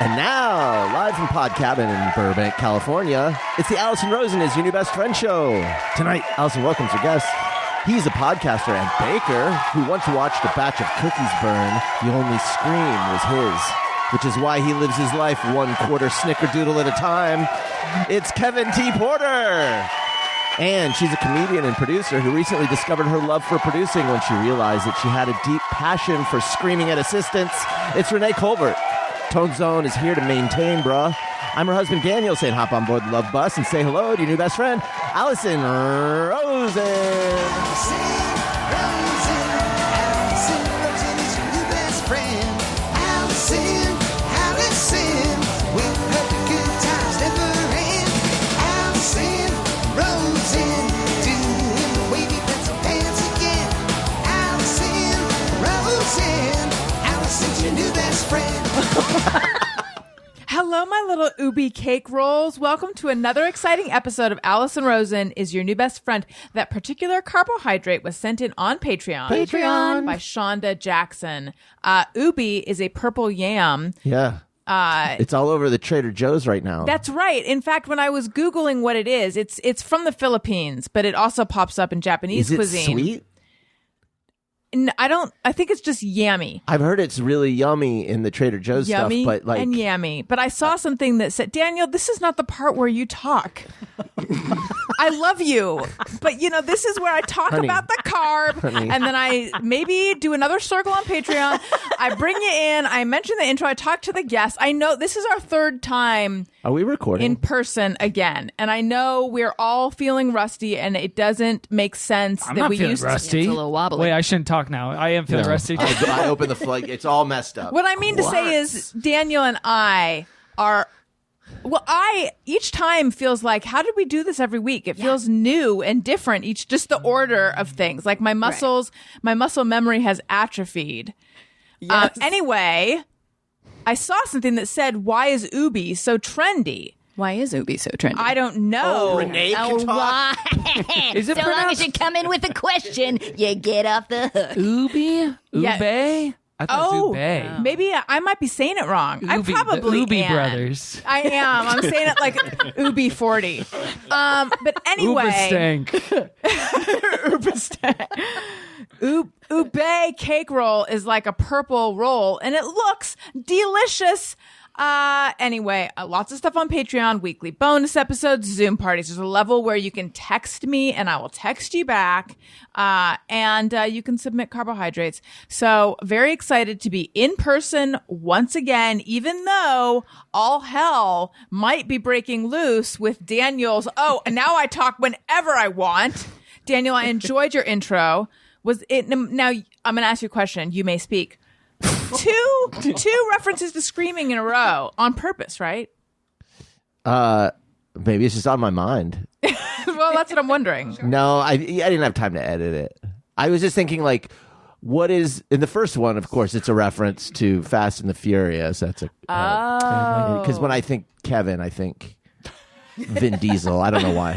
And now, live from Pod Cabin in Burbank, California, it's the Alison Rosen is Your New Best Friend show. Tonight, Alison welcomes her guest. He's a podcaster and baker who once watched a batch of cookies burn. The only scream was his, which is why he lives his life 1/4 snickerdoodle at a time. It's Kevin T. Porter. And she's a comedian and producer who recently discovered her love for producing when she realized that she had a deep passion for screaming at assistants. It's Renee Colvert. Tone Zone is here to maintain, bruh. I'm her husband, Daniel, saying hop on board the Love Bus and say hello to your new best friend, Alison Rosen. Alison is your new best friend. Alison, with her good times never end. Alison Rosen, doing the wavy pencil dance again. Alison's your new best friend. Hello, my little Ubi cake rolls. Welcome to another exciting episode of Alison Rosen is Your New Best Friend. That particular carbohydrate was sent in on Patreon. By Shonda Jackson. Ubi is a purple yam. Yeah. It's all over the Trader Joe's right now. That's right. In fact, when I was Googling what it is, it's from the Philippines, but it also pops up in Japanese cuisine. Is it sweet? I think it's just yummy. I've heard it's really yummy in the Trader Joe's Yummy stuff, but and yummy. But I saw something that said, Daniel, this is not the part where you talk. I love you, but this is where I talk about the carb, and then I maybe do another circle on Patreon. I bring you in. I mention the intro. I talk to the guests. I know this is our third time. Are we recording in person again? And I know we're all feeling rusty, and it doesn't make sense I'm that not we feeling used rusty. It's a little wobbly. Wait, I shouldn't talk now. I am feeling rusty. I open the flood. It's all messed up. What I mean to say is Daniel and I are. Well, each time feels like, how did we do this every week? It feels new and different. Just the order of things. Like my muscle memory has atrophied. Yes. Anyway, I saw something that said, why is Ubi so trendy? Why is Ubi so trendy? I don't know. Renee can talk. Why? Is it so long pronounced- as you come in with a question, you get off the hook. Ubi? Yeah. Ube? I thought it was Ube. Maybe I might be saying it wrong. I Ubi, probably the Ubi am. brothers. I am. I'm saying it like Ubi 40. But anyway. Ube cake roll is like a purple roll, and it looks delicious. Anyway, lots of stuff on Patreon, weekly bonus episodes, Zoom parties. There's a level where you can text me and I will text you back. And you can submit carbohydrates. So very excited to be in person once again, even though all hell might be breaking loose with Daniel's. Oh, and now I talk whenever I want. Daniel, I enjoyed your intro. Now I'm going to ask you a question. You may speak. Two references to screaming in a row on purpose, right? Maybe it's just on my mind. Well, that's what I'm wondering. No, I didn't have time to edit it. I was just thinking, like, what is in the first one? Of course, it's a reference to Fast and the Furious. That's because when I think Kevin, I think Vin Diesel. I don't know why.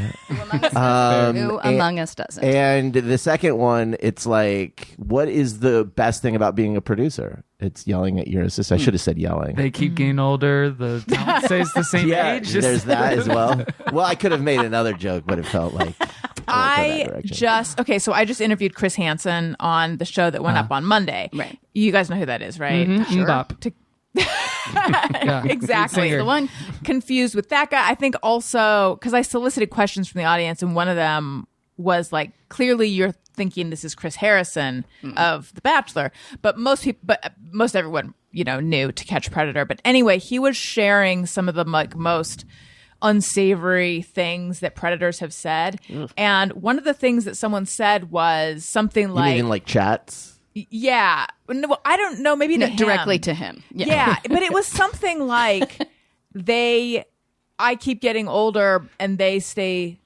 Who among us doesn't? And the second one, it's like, what is the best thing about being a producer? It's yelling at your assistant. I should have said yelling. They keep getting older. The talent stays the same age. There's that as well. Well, I could have made another joke, but it felt like I just interviewed Chris Hansen on the show that went up on Monday. Right. You guys know who that is, right? Mm-hmm. Sure. Mbop. Yeah. Exactly. Singer. The one. Confused with that guy. I think also because I solicited questions from the audience, and one of them was like, clearly you're thinking this is Chris Harrison of The Bachelor, but most everyone, knew To Catch a Predator. But anyway, he was sharing some of the most unsavory things that predators have said. Ugh. And one of the things that someone said was something like, you mean like chats? Yeah. No, I don't know. Maybe to him. Directly to him. Yeah. But it was something like I keep getting older and they stay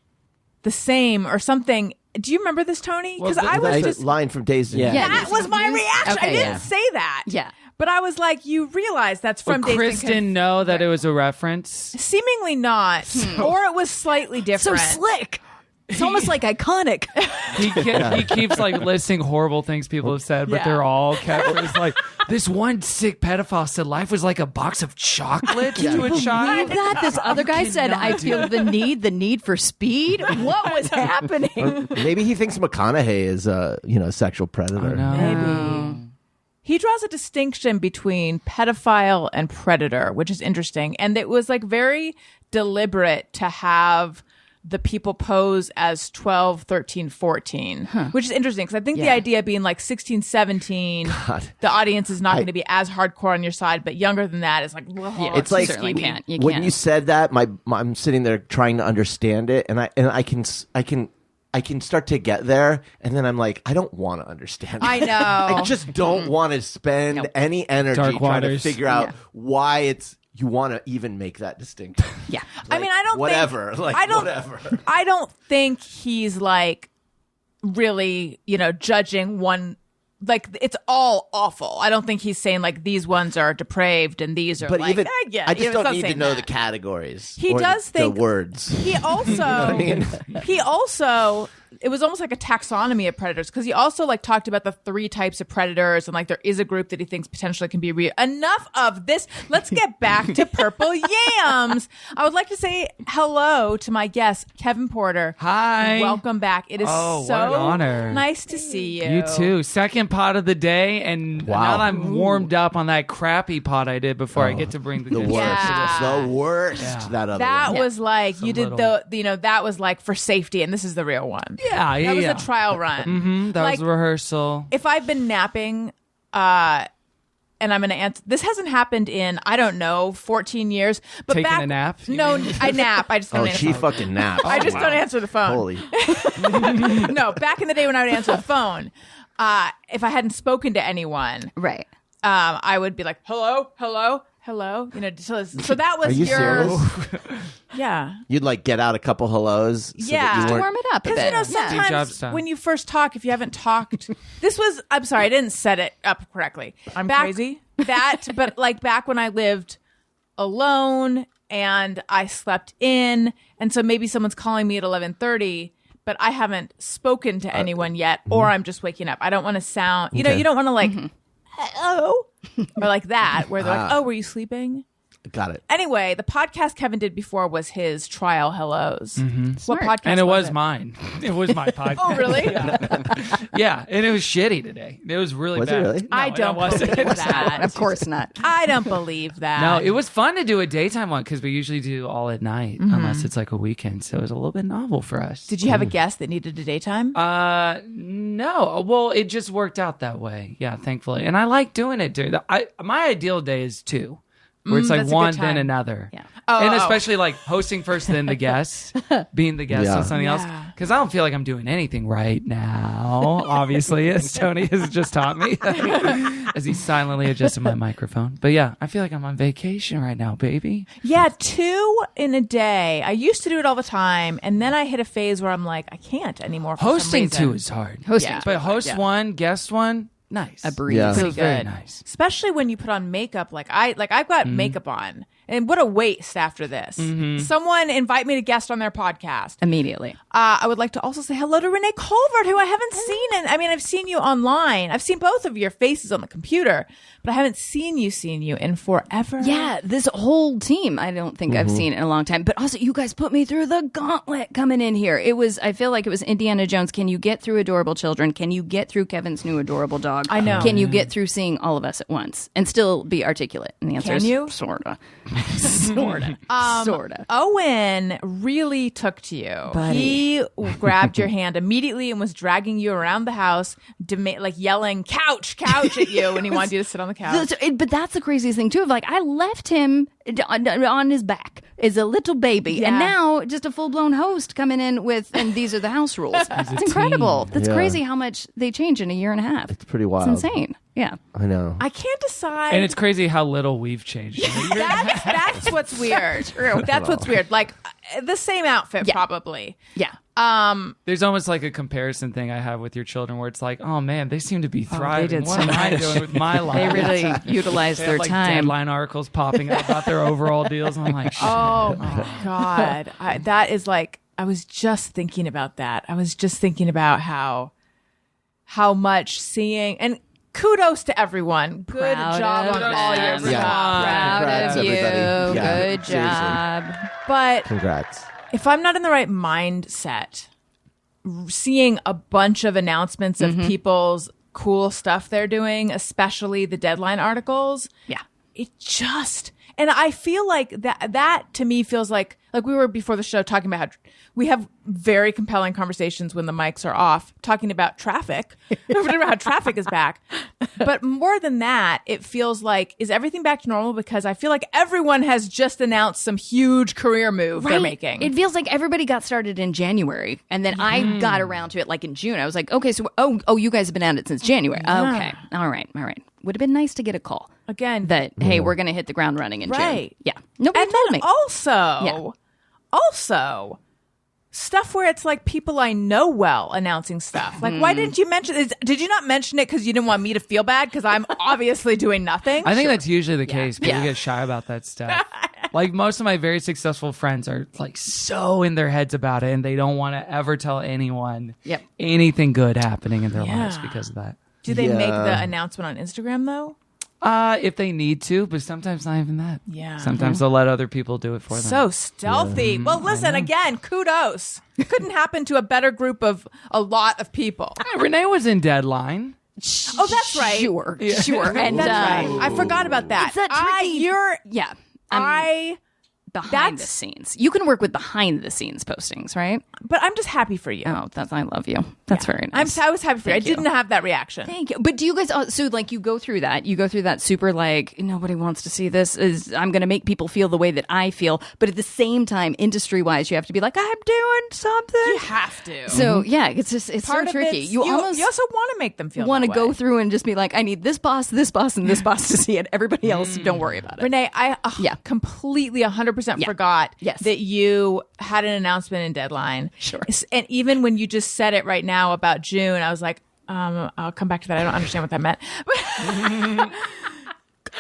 the same or something. Do you remember this, Tony? Because I was just line from Days of that was my reaction. Okay, I didn't say that. Yeah. But I was like, you realize that's from Days Chris didn't know that it was a reference. Seemingly not. Or it was slightly So different. slick. It's almost like iconic. He keeps like listing horrible things people have said, but they're all kept. It's like this one sick pedophile said life was like a box of chocolates to a child. Believe that? This other guy said, "I feel the need for speed." What was happening? Maybe he thinks McConaughey is a sexual predator. Maybe. He draws a distinction between pedophile and predator, which is interesting. And it was like very deliberate to have the people pose as 12, 13, 14, which is interesting because I think the idea being like 16, 17, the audience is not going to be as hardcore on your side, but younger than that is like, it's like certainly can't. You when can't. you said that, I'm sitting there trying to understand it, and I can start to get there, and then I'm like, I don't want to understand. I know. I just don't want to spend any energy Dark trying to waters. figure out why you want to even make that distinction. Yeah. I mean, I don't whatever. think, whatever. I don't think he's like really, judging one. Like it's all awful. I don't think he's saying like these ones are depraved and these are But like. even I just don't need to know that. the categories. He or does think the words. He also, he also, it was almost like a taxonomy of predators because he also like talked about the 3 types of predators and like there is a group that he thinks potentially can be real. Enough of this. Let's get back to purple yams. I would like to say hello to my guest, Kevin Porter. Hi. Welcome back. It is Oh, so what an honor. nice to see you. You too. Second pot of the day, and Wow. now I'm warmed up on that crappy pot I did before I get to bring the The good worst. stuff. Yeah. The worst. Yeah. That other That one. was like you did little- that was like for safety, and this is the real one. Yeah, That was yeah. a trial run. That was a rehearsal. If I've been napping, and I'm going to answer, this hasn't happened in, I don't know, 14 years. But Taking back, a nap, you No, mean? I nap. I just don't Oh, answer. she fucking naps. I just don't answer the phone. Holy. No, back in the day when I would answer the phone, if I hadn't spoken to anyone, Right. I would be like, hello, hello, hello. So that was Are you your, serious? yeah. You'd like get out a couple hellos. So Yeah. That you To weren't- Warm it up a Because bit. you know Steve Jobs sometimes style. when you first talk, if you haven't talked, I'm sorry, I didn't set it up correctly. I'm crazy. But like back when I lived alone and I slept in, and so maybe someone's calling me at 11:30, but I haven't spoken to anyone yet, or I'm just waking up. I don't want to sound, you don't want to like, hello, or like that, where they're like, oh, were you sleeping? Got it. Anyway, the podcast Kevin did before was his trial hellos. What podcast? And it was it? mine. It was my podcast. Oh, really? Yeah, and it was shitty today. It was really Was it bad. really? No, I don't it wasn't. believe that. Of course not. I don't believe that. No, it was fun to do a daytime one because we usually do all at night, unless it's like a weekend. So it was a little bit novel for us. Did you have a guest that needed a daytime? No. Well, it just worked out that way. Yeah, thankfully. And I like doing it, dude. My ideal day is 2. Where it's like that's a good one, time. then another. Yeah. And especially like hosting first, then the guest, being the guest Yeah. on something else. Because I don't feel like I'm doing anything right now, obviously, as Tony has just taught me, as he silently adjusted my microphone. But yeah, I feel like I'm on vacation right now, baby. Yeah, 2 in a day. I used to do it all the time, and then I hit a phase where I'm like, I can't anymore. For Hosting some reason. 2 is hard. Hosting Yeah. But host 1, guest 1, nice. A breeze. Yeah. Feels very good. nice. Especially when you put on makeup. I've got makeup on, and what a waste after this. Someone invite me to guest on their podcast. Immediately. I would like to also say hello to Renee Colvert, who I haven't seen. And I mean, I've seen you online. I've seen both of your faces on the computer, but I haven't seen you in forever. Yeah, this whole team I don't think I've seen in a long time. But also, you guys put me through the gauntlet coming in here. I feel like it was Indiana Jones. Can you get through Adorable Children? Can you get through Kevin's new adorable dog? I know. Can you get through seeing all of us at once and still be articulate? And the answer Can is you? sorta. Sorta. Sorta. Owen really took to you. Buddy. He grabbed your hand immediately and was dragging you around the house, like yelling, couch at you when he wanted you to sit on the couch. But that's the craziest thing too. Of like, I left him on his back as a little baby, Yeah. and now just a full blown host coming in with, and these are the house rules. It's incredible. That's Yeah. crazy how much they change in a year and a half. It's pretty wild. It's insane. Yeah. I know. I can't decide. And it's crazy how little we've changed. That's what's weird. That's what's weird. Like the same outfit, Yeah. probably. Yeah. There's almost like a comparison thing I have with your children where it's like, oh man, they seem to be thriving. did What so am I much. doing with my life? They really utilize They their have, like, time. deadline articles popping up about their overall deals. And I'm like, shit. Oh my god, that is like just thinking about that. I was just thinking about how much seeing, and kudos to everyone. Good Proud job of on all your them. stuff. Proud Congrats, of you. everybody. Yeah, Good job. But Congrats. if I'm not in the right mindset, seeing a bunch of announcements of people's cool stuff they're doing, especially the Deadline articles, Yeah. it just, and I feel like that to me feels like we were before the show talking about how we have very compelling conversations when the mics are off, talking about traffic, about how traffic is back. But more than that, it feels like, is everything back to normal? Because I feel like everyone has just announced some huge career move they're making. It feels like everybody got started in January, and then I got around to it like in June. I was like, okay, so you guys have been at it since January. Okay, all right. Would have been nice to get a call Again, that hey, we're going to hit the ground running in June. Right. Yeah, nobody and told then me. also stuff where it's like people I know well announcing stuff. Like, why didn't you mention it? Did you not mention it because you didn't want me to feel bad? Because I'm obviously doing nothing. I think that's usually the case. People Yeah. get shy about that stuff. Like most of my very successful friends are like so in their heads about it, and they don't want to ever tell anyone Yep. anything good happening in their Yeah. lives because of that. Do they make Yeah. the announcement on Instagram though? If they need to, but sometimes not even that. Yeah. Sometimes they'll let other people do it for them. So stealthy. Well, listen, again, kudos. Couldn't happen to a better group of a lot of people. Renee was in Deadline. Oh, that's right. Sure. And That's right. I forgot about that. It's that tricky. Yeah. Behind the scenes. You can work with behind the scenes postings, right? But I'm just happy for you. Oh, I love you. That's very nice. I was happy for you. I Thank you. didn't have that reaction. Thank you. But do you guys, so like you go through that super like, nobody wants to see this, I'm going to make people feel the way that I feel. But at the same time, industry wise, you have to be like, I'm doing something. You have to. So yeah, it's just, it's Part so of tricky. it's- You almost you also want to make them feel want to that go way. through and just be like, I need this boss, and this boss to see it. Everybody else, don't worry about it. Renee, I Yeah. completely 100% Yeah. forgot Yes. that you had an announcement in Deadline. Sure. And even when you just said it right now about June, I was like, I'll come back to that. I don't understand what that meant.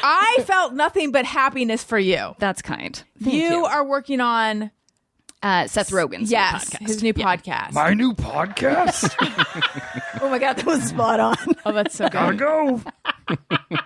I felt nothing but happiness for you. That's kind. Thank You are working on Seth Rogan's new podcast. his new podcast. My new podcast? Oh my God, that was spot on. Oh, that's so good. go.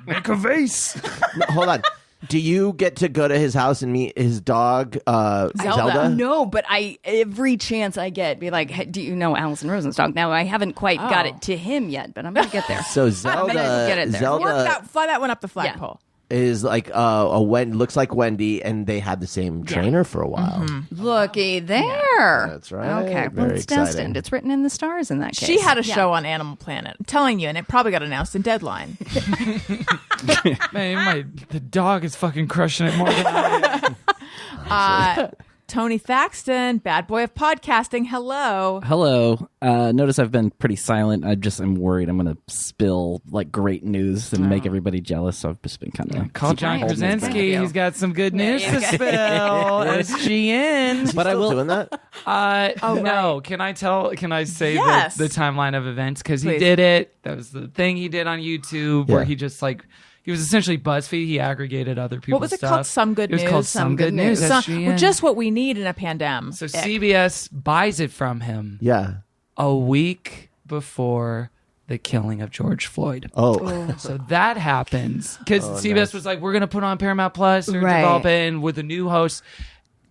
Make a vase. No, hold on. Do you get to go to his house and meet his dog, Zelda? No, but every chance I get, be like, hey, do you know Alison Rosen's dog? Now, I haven't quite got it to him yet, but I'm going to get there. So Zelda, get it there. Zelda Fly that one up the flagpole. is like looks like Wendy, and they had the same trainer for a while. Looky there. That's right. Okay, well, Very it's exciting. destined. It's written in the stars in that case. She had a show on Animal Planet. I'm telling you, and it probably got announced in Deadline. Man, the dog is fucking crushing it more than I am. Tony Thaxton, bad boy of podcasting. Hello. Hello. Notice I've been pretty silent. I'm worried I'm going to spill like great news and make everybody jealous. So I've just been kind of Call John Krasinski. He's got some good news to spill. SGN. But I will. Doing that? No. Can I say Yes. the timeline of events? Because he Please. did it. That was the thing he did on YouTube where Yeah. he just like, he was essentially BuzzFeed. He aggregated other people's What was it stuff. called? Some Good It was News? called Some Good News. SGN. Just what we need in a pandemic. So CBS buys it from him Yeah. a week before the killing of George Floyd. Oh. So that happens because CBS was like, we're going to put on Paramount Plus or Right. develop it with a new host.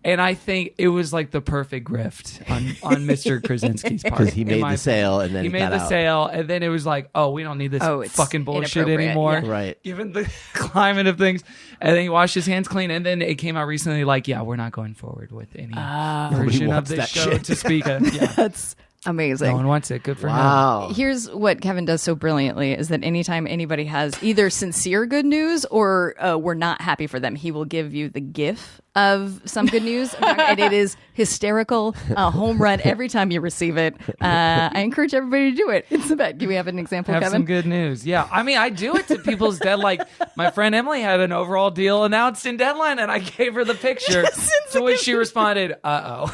And I think it was like the perfect grift on Mr. Krasinski's part. Because he in made my the sale and then He made got the out. sale, and then it was like, oh, we don't need this it's fucking bullshit inappropriate, anymore. yeah. Right. Given the climate of things. And then he washed his hands clean, and then it came out recently like, yeah, we're not going forward with any version of wants this that show shit. to speak of. Yeah. That's amazing. No one wants it. Good for him. Wow. Here's what Kevin does so brilliantly is that anytime anybody has either sincere good news or we're not happy for them, he will give you the gif of some good news. And it is hysterical, a home run every time you receive it. I encourage everybody to do it. It's the best. Do we have an example, Have Kevin? some good news. Yeah. I mean, I do it to people's dead. Like, my friend Emily had an overall deal announced in Deadline, and I gave her the picture. To which she responded, uh-oh.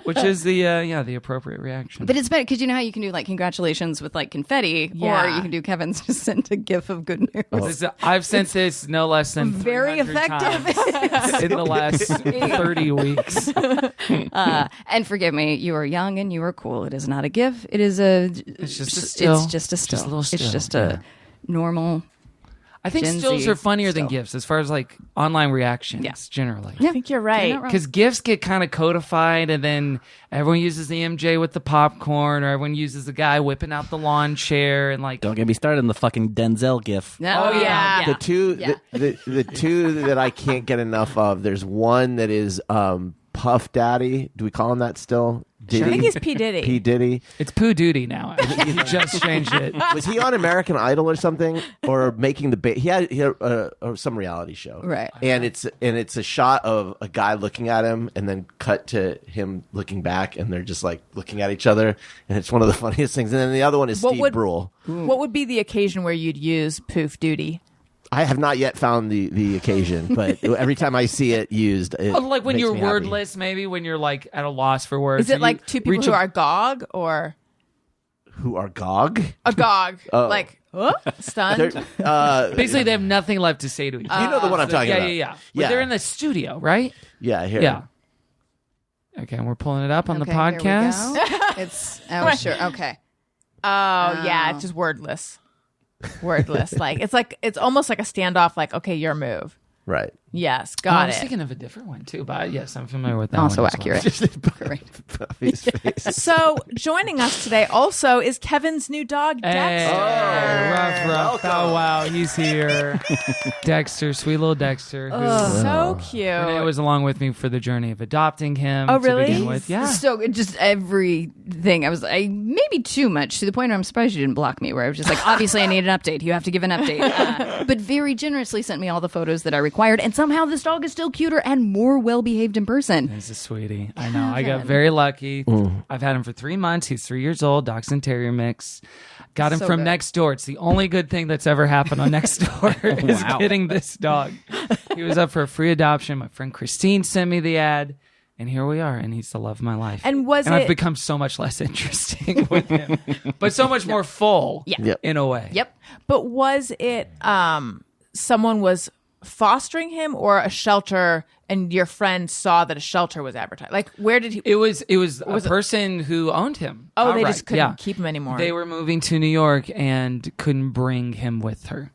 Which is the appropriate reaction. But it's better because you know how you can do like congratulations with like confetti, Yeah. or you can do Kevin's just sent a gif of good news. I've sent this no less than Very 300 effective. times in the last 30 weeks. And forgive me, you are young and you are cool. It is not a gif. It is a. It's just a still. It's just a still. Just a little It's still, just yeah. a normal. I think Gen stills Z are funnier than still. gifs as far as like online reactions, Yeah. generally. I think you're right. You're not wrong. Because gifs get kind of codified, and then everyone uses the MJ with the popcorn, or everyone uses the guy whipping out the lawn chair, and like, Don't get me started on the fucking Denzel gif. No, Oh, yeah. The two, Yeah. the two that I can't get enough of. There's one that is Puff Daddy. Do we call him that still? Diddy? I think he's P. Diddy. P. Diddy. it's Pooh Duty now. He just changed it. Was he on American Idol or something, or making the? He had some reality show, Right. And it's a shot of a guy looking at him, and then cut to him looking back, and they're just like looking at each other, and it's one of the funniest things. And then the other one is Steve Brule. What would be the occasion where you'd use Poof Duty? I have not yet found the occasion, but every time I see it used, it Oh, like when makes you're me happy. wordless, maybe when you're like at a loss for words. Is it and like you two people reach who a- are agog or Who are Gog? agog? Oh. Like stunned? basically they have nothing left to say to each other. You know the one I'm talking yeah, about. yeah. Yeah. But they're in the studio, right? Yeah, here. Yeah. Okay, and we're pulling it up on the Okay, here we podcast. go. It's sure. Okay. Oh yeah, it's just wordless. Wordless. Like it's almost like a standoff. Like okay, your move. Right. Yes, I got was it. thinking of a different one too, but yes, I'm familiar with that Also one. as well. accurate. Puffy's face. So joining us today also is Kevin's new dog, Hey, Dexter. rough. Oh wow, he's here. Dexter, sweet little Dexter. Who So cute. Renee was along with me for the journey of adopting him. Oh, To really? begin with. Yeah. So just everything. I maybe too much to the point where I'm surprised you didn't block me. Where I was just like, obviously I need an update. You have to give an update. But very generously sent me all the photos that I required, and somehow this dog is still cuter and more well behaved in person. He's a sweetie. I know. I got very lucky. I've had him for 3 months. He's 3 years old. Dachshund Terrier mix. Got him So from good. Next Door. It's the only good thing that's ever happened on Next Door is getting this dog. He was up for a free adoption. My friend Christine sent me the ad. And here we are, and he's the love of my life. And I've become so much less interesting with him, but so much more full, Yep. in a way. Yep. But was it someone was fostering him or a shelter, and your friend saw that a shelter was advertised? Like, where did he? It was a person who owned him. Oh, they outright. just couldn't keep him anymore. They were moving to New York and couldn't bring him with her,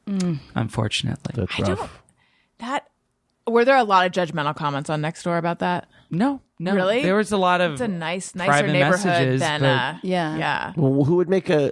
unfortunately. That's I rough. don't. That were there a lot of judgmental comments on Nextdoor about that? No. Really? There was a lot of It's a nicer private neighborhood messages, than but- yeah. Well, who would make a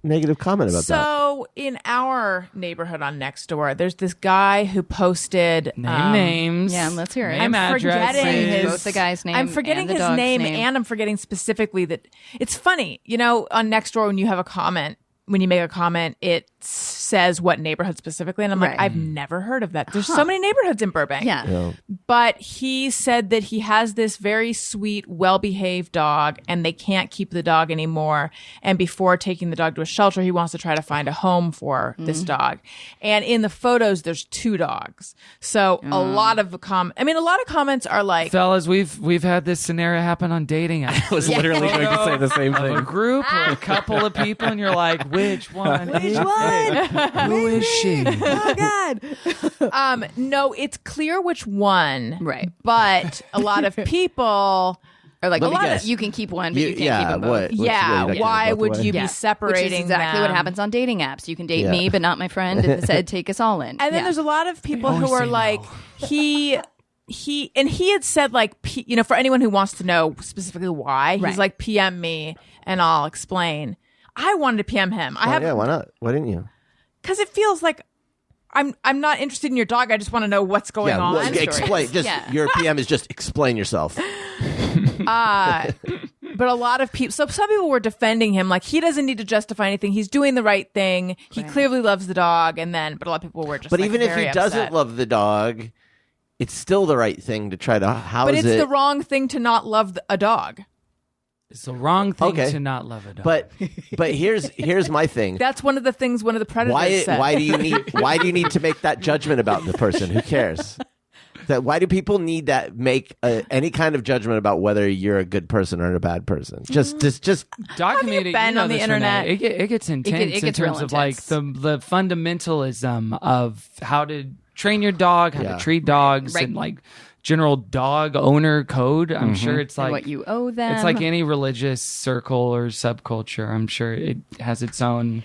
negative comment about that? So in our neighborhood on Nextdoor, there's this guy who posted name names. Yeah, let's hear it. Name I'm addresses. forgetting his Both the guy's name I'm forgetting and the his dog's name, name. and I'm forgetting specifically that it's funny. You know, on Nextdoor when you have a comment, when you make a comment, it says what neighborhood specifically, and I'm like, Right. I've never heard of that. There's so many neighborhoods in Burbank. Yeah. But he said that he has this very sweet, well-behaved dog, and they can't keep the dog anymore. And before taking the dog to a shelter, he wants to try to find a home for this dog. And in the photos, there's 2 dogs. So a lot of comments are like, Fellas, we've had this scenario happen on dating apps. I was literally going to say the same Of a thing. group or a couple of people, and you're like, which one? which one? Who is she? Oh God. No, it's clear which one. Right. But a lot of people Or like, Let me a lot guess. of, you can keep one, but you can't keep them both. what? yeah, What's- why both would ways? you Yeah. be separating Which is exactly them? what happens on dating apps. You can date Yeah. me, but not my friend. It said, take us all in. And then Yeah. there's a lot of people always who are say like, no. he had said like, for anyone who wants to know specifically why, he's Right. like, PM me and I'll explain. I wanted to PM him. I have Yeah, why not? Why didn't you? because it feels like I'm not interested in your dog. I just want to know what's going on. well, explain. Just Yeah. your PM is just explain yourself. But a lot of people, so some people were defending him, like he doesn't need to justify anything. He's doing the right thing. He clearly loves the dog, but a lot of people were just. But like, even if very he doesn't upset. love the dog, it's still the right thing to try to house but it's it. the wrong thing to not love a dog. It's the wrong thing Okay. to not love a dog. But here's my thing. That's one of the things one of the predators Why said. do you need to make that judgment about the person? Who cares? Why do people need that? Make any kind of judgment about whether you're a good person or a bad person? Just Dog community. been on the this, internet? Renee. It gets intense it in gets real terms of like intense. the fundamentalism of how to train your dog, how Yeah. to treat dogs, Right. and like general dog owner code. I'm sure it's And like what you owe them. It's like any religious circle or subculture. I'm sure it has its own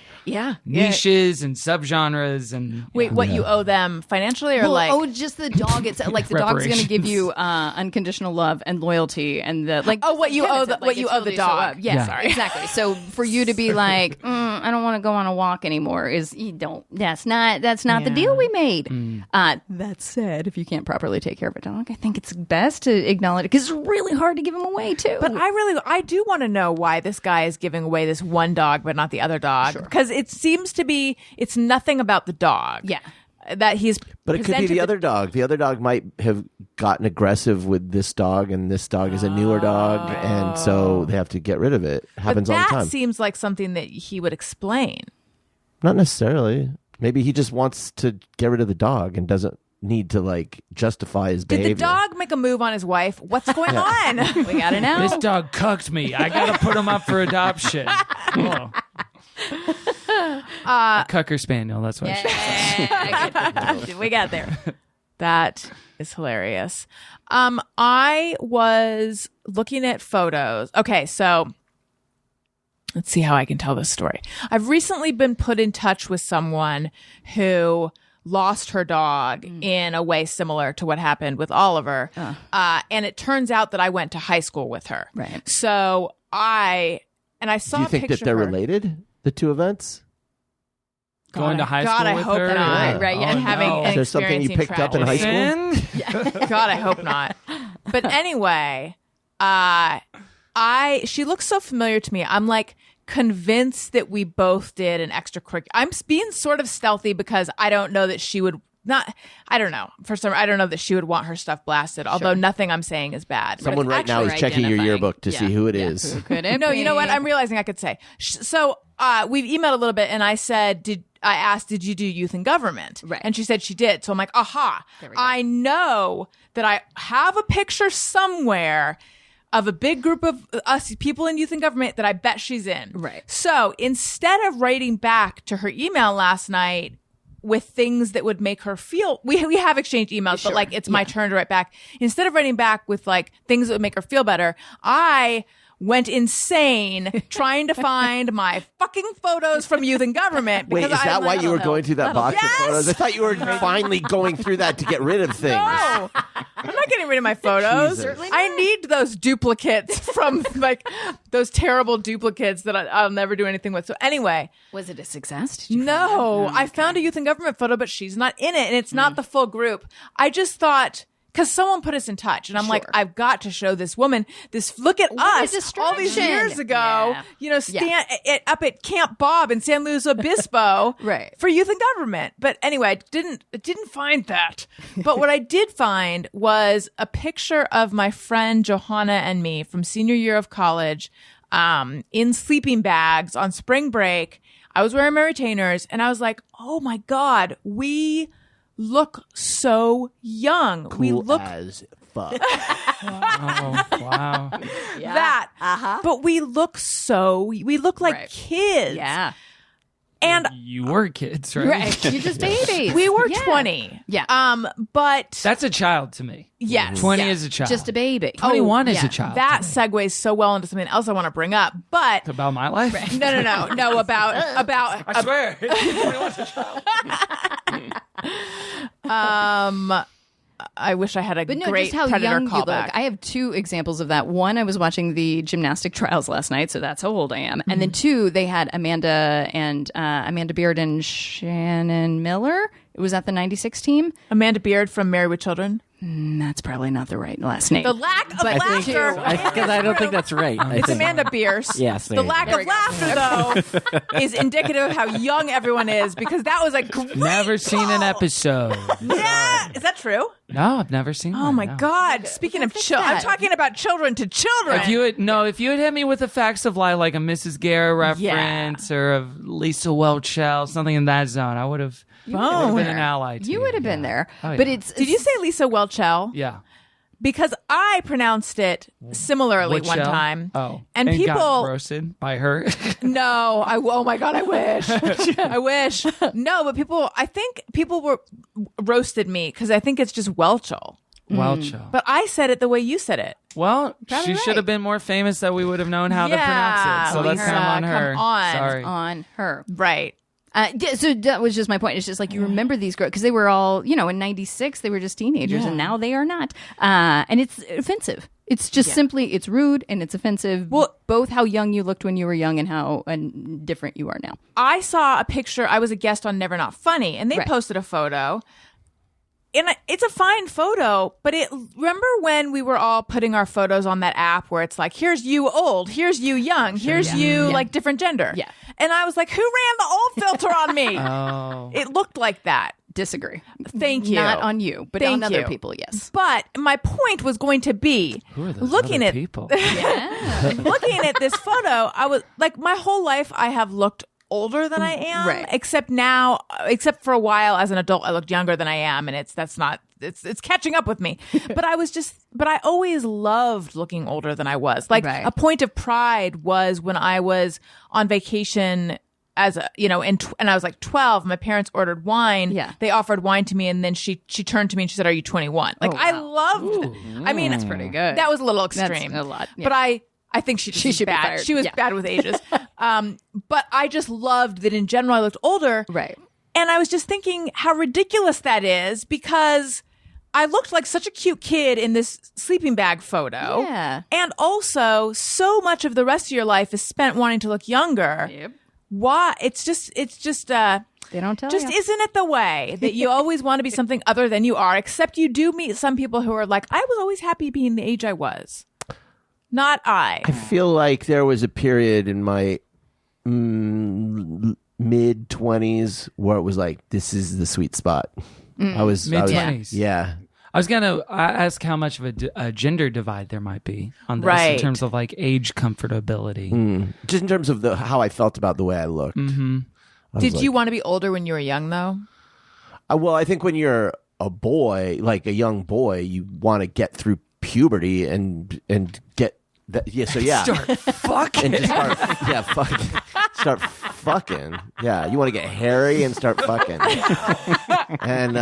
niches and subgenres. And Wait, what you owe them financially, or Well, like? just the dog. It's like the dog's going to give you unconditional love and loyalty, and the like. Oh, what you owe the- like, what you it's owe the really dog. Yeah, Yeah. Sorry. exactly. So for you to be like, I don't want to go on a walk anymore, is you don't. That's not the deal we made. That said, if you can't properly take care of a dog, I think it's best to acknowledge it because it's really hard to give them away too. But I do want to know why this guy is giving away this one dog, but not the other dog. Because it seems to be, it's nothing about the dog. Yeah. That he's. But it could be presented the other dog. The other dog might have gotten aggressive with this dog, and this dog is a newer dog, and so they have to get rid of it. Happens but all the that time. seems like something that he would explain. Not necessarily. Maybe he just wants to get rid of the dog and doesn't need to like justify his Did behavior. the dog make a move on his wife? What's going on? we got to know. this dog cucked me. I gotta put him up for adoption. Oh. A Cocker Spaniel. That's what. we got there. That is hilarious. I was looking at photos. Okay, so let's see how I can tell this story. I've recently been put in touch with someone who lost her dog in a way similar to what happened with Oliver. And it turns out that I went to high school with her. Right. So I saw Do you a think picture that they're of her. related, the two events? Going to high school God, I with hope her? not. Right, yeah. And having no. and Is there something you experiencing picked up in high tragedy. school? Sin? God, I hope not. But anyway, she looks so familiar to me. I'm like convinced that we both did an extracurricular. I'm being sort of stealthy because I don't know that she would not. I don't know. I don't know that she would want her stuff blasted. Although nothing I'm saying is bad. Someone right now is actually checking your identifying. yearbook to see who it is. Who could it No, be? you know what? I'm realizing I could say. So we've emailed a little bit, and I said, I asked, did you do youth and government? Right. And she said she did. So I'm like, aha. I know that I have a picture somewhere of a big group of us people in youth and government that I bet she's in. Right. So instead of writing back to her email last night with things that would make her feel, we have exchanged emails, but like it's my turn to write back. Instead of writing back with like things that would make her feel better, I went insane trying to find my fucking photos from youth and government. Wait, because is that I'm why like, you were going through that box Yes! of photos? I thought you were finally going through that to get rid of things. No, I'm not getting rid of my photos. Jesus. I need those duplicates from like those terrible duplicates that I'll never do anything with. So anyway, Was it a success? Did you find no, out? I found a youth and government photo, but she's not in it, and it's not the full group. I just thought. Because someone put us in touch, and I'm like, I've got to show this woman this. Look at What a us all these distraction. years ago. Yeah. You know, up at Camp Bob in San Luis Obispo, Right. for youth and government. But anyway, I didn't find that. But what I did find was a picture of my friend Johanna and me from senior year of college, in sleeping bags on spring break. I was wearing my retainers, and I was like, oh my God, we look so young. we Cool look as fuck. Oh, wow. that. But we look like Right. kids. Yeah. And You were kids, right? Right. You're just babies. we were Yeah. 20. Yeah. But That's a child to me. yes. 20 Yeah. is a child. Just a baby. 21 is yeah. a child. That segues so well into something else I want to bring up. But About my life? no, about I swear. 21's a child. I wish I had a But no, great just how Predator young you look. callback. I have two examples of that. One, I was watching the gymnastic trials last night, so that's how old I am. And then two, they had Amanda Beard and Shannon Miller. It was at the 96 team. Amanda Beard from Married with Children. That's probably not the right last name. The lack of laughter. Because I don't think that's right. I It's think- Amanda Beers. Yes, there The you lack go. of laughter, though, is indicative of how young everyone is, because that was a great Never seen an call. episode. Yeah, Is that true? No, I've never seen. Oh that, my no. God! Speaking of children, I'm talking about children to children. If you had hit me with the facts of like a Mrs. Guerra reference or a Lisa Welchel, something in that zone, I would have been an ally. To You would have been there. Oh, But yeah. did you say Lisa Welchel? Yeah. Because I pronounced it similarly one Welchel? time. Oh, and people got roasted by her. No, oh my God, I wish. I wish. No, but I think people roasted me because I think it's just Welchel. Welchel. But I said it the way you said it. Well, Probably she right. should have been more famous that we would have known how to pronounce it. So that's Lisa, kind of on her. come on. Sorry. on her. Right. So that was just my point. It's just like you remember these girls because they were all, in '96 they were just teenagers, and now they are not. And it's offensive. It's just simply it's rude and it's offensive. Well, both how young you looked when you were young and how different you are now. I saw a picture. I was a guest on Never Not Funny, and they Right. posted a photo. And it's a fine photo, but remember when we were all putting our photos on that app where it's like, here's you old, here's you young, here's you like different gender. Yeah. And I was like, who ran the old filter on me? Oh. It looked like that. Disagree. Thank you. Not on you, but Thank on other you. people. Yes. But my point was going to be Who are those looking other at people? looking at this photo, I was like, my whole life I have looked older than I am, Right. except for a while as an adult, I looked younger than I am, and it's catching up with me. But I always loved looking older than I was. Like Right. a point of pride was when I was on vacation and I was like 12, my parents ordered wine. Yeah. They offered wine to me, and then she turned to me and she said, "Are you 21?" Like I loved, I mean, that's pretty good. That was a little extreme. That's a lot, yeah. But I think she She was should be bad. fired. She was Yeah. bad with ages. But I just loved that in general I looked older. Right. And I was just thinking how ridiculous that is because I looked like such a cute kid in this sleeping bag photo. Yeah. And also so much of the rest of your life is spent wanting to look younger. Yep. Why? It's just They don't tell just you. isn't it the way that you always want to be something other than you are, except you do meet some people who are like, I was always happy being the age I was. Not I. I feel like there was a period in my mid 20s where it was like, this is the sweet spot. I was Mid-20s. Yeah. I was going to ask how much of a gender divide there might be on this Right. in terms of like age comfortability. Just in terms of how I felt about the way I looked. Mm-hmm. Did you want to be older when you were young, though? Well, I think when you're a boy, like a young boy, you want to get through puberty and get that. Yeah. So yeah. Start fucking. And just start fucking. Yeah, you want to get hairy and start fucking. And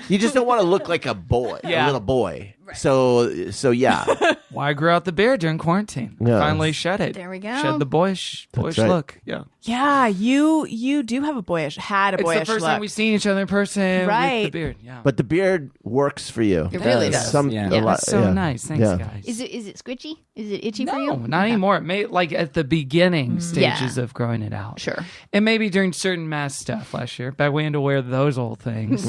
you just don't want to look like a boy, a Yeah. little boy. So yeah. Why I grew out the beard during quarantine. Yeah. Finally shed it. There we go. Shed the boyish right. look. Yeah. Yeah, you do have had a boyish It's look. the first time we've seen each other in person Right. with the beard. Yeah. But the beard works for you. It really does. Yeah. A lot, That's so yeah. nice. Thanks, Yeah. guys. Is it squidgy? Is it itchy for No, you? not anymore. It may like at the beginning stages of growing it out. Sure. And maybe during certain mask stuff last year. Back we had to wear those old things.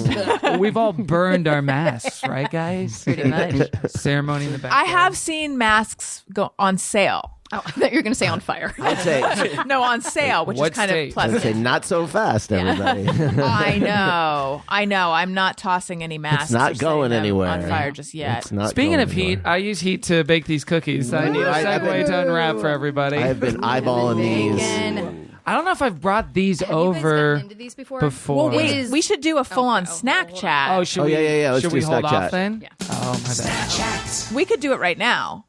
We've all burned our masks, right, guys? Pretty much. Ceremony in the back. I have seen masks go on sale. Oh, I thought you were going to say on fire. I'd say No, on sale, which What is kind state? of pleasant. I'd say not so fast, everybody. I know. I'm not tossing any masks. It's not or setting going them anywhere. on fire just yet. It's not Speaking going of heat, anywhere. I use heat to bake these cookies. I need a I've segue been- to unwrap for everybody. I have been eyeballing these. Bacon. I don't know if I've brought these Have you guys over gotten into these before? before. Well, It is- we should do a full-on oh, snack hold on. chat. Oh, should Oh, we? yeah. Let's should do we a hold snack off chat. then? Yeah. Oh my bad. We could do it right now.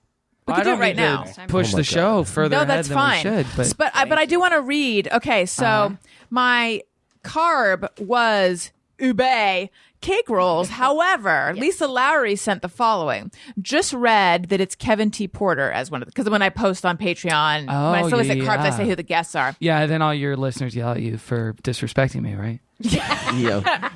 We I could do don't it right need now. to push Oh my the God. show further No, ahead that's than fine. we should. But I do want to read. Okay, so my carb was ube cake rolls. However, Lisa Lowry sent the following. Just read that it's Kevin T. Porter as one of because when I post on Patreon, when I always say carbs, I say who the guests are. yeah, then all your listeners yell at you for disrespecting me, right? Yeah.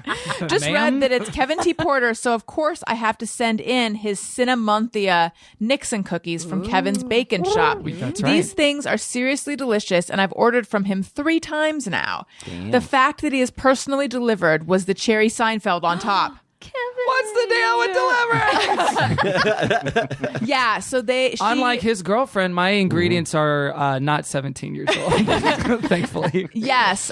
Just Ma'am? read that it's Kevin T. Porter, so of course I have to send in his Cinnamonthia Nixon cookies from Kevin's Bacon Shop. That's right. These things are seriously delicious, and I've ordered from him 3 times now. The fact that he has personally delivered was the cherry Seinfeld on top. Kevin. What's the deal with deliverance. Yeah, so Unlike his girlfriend, my ingredients are not 17 years old. Thankfully. Yes,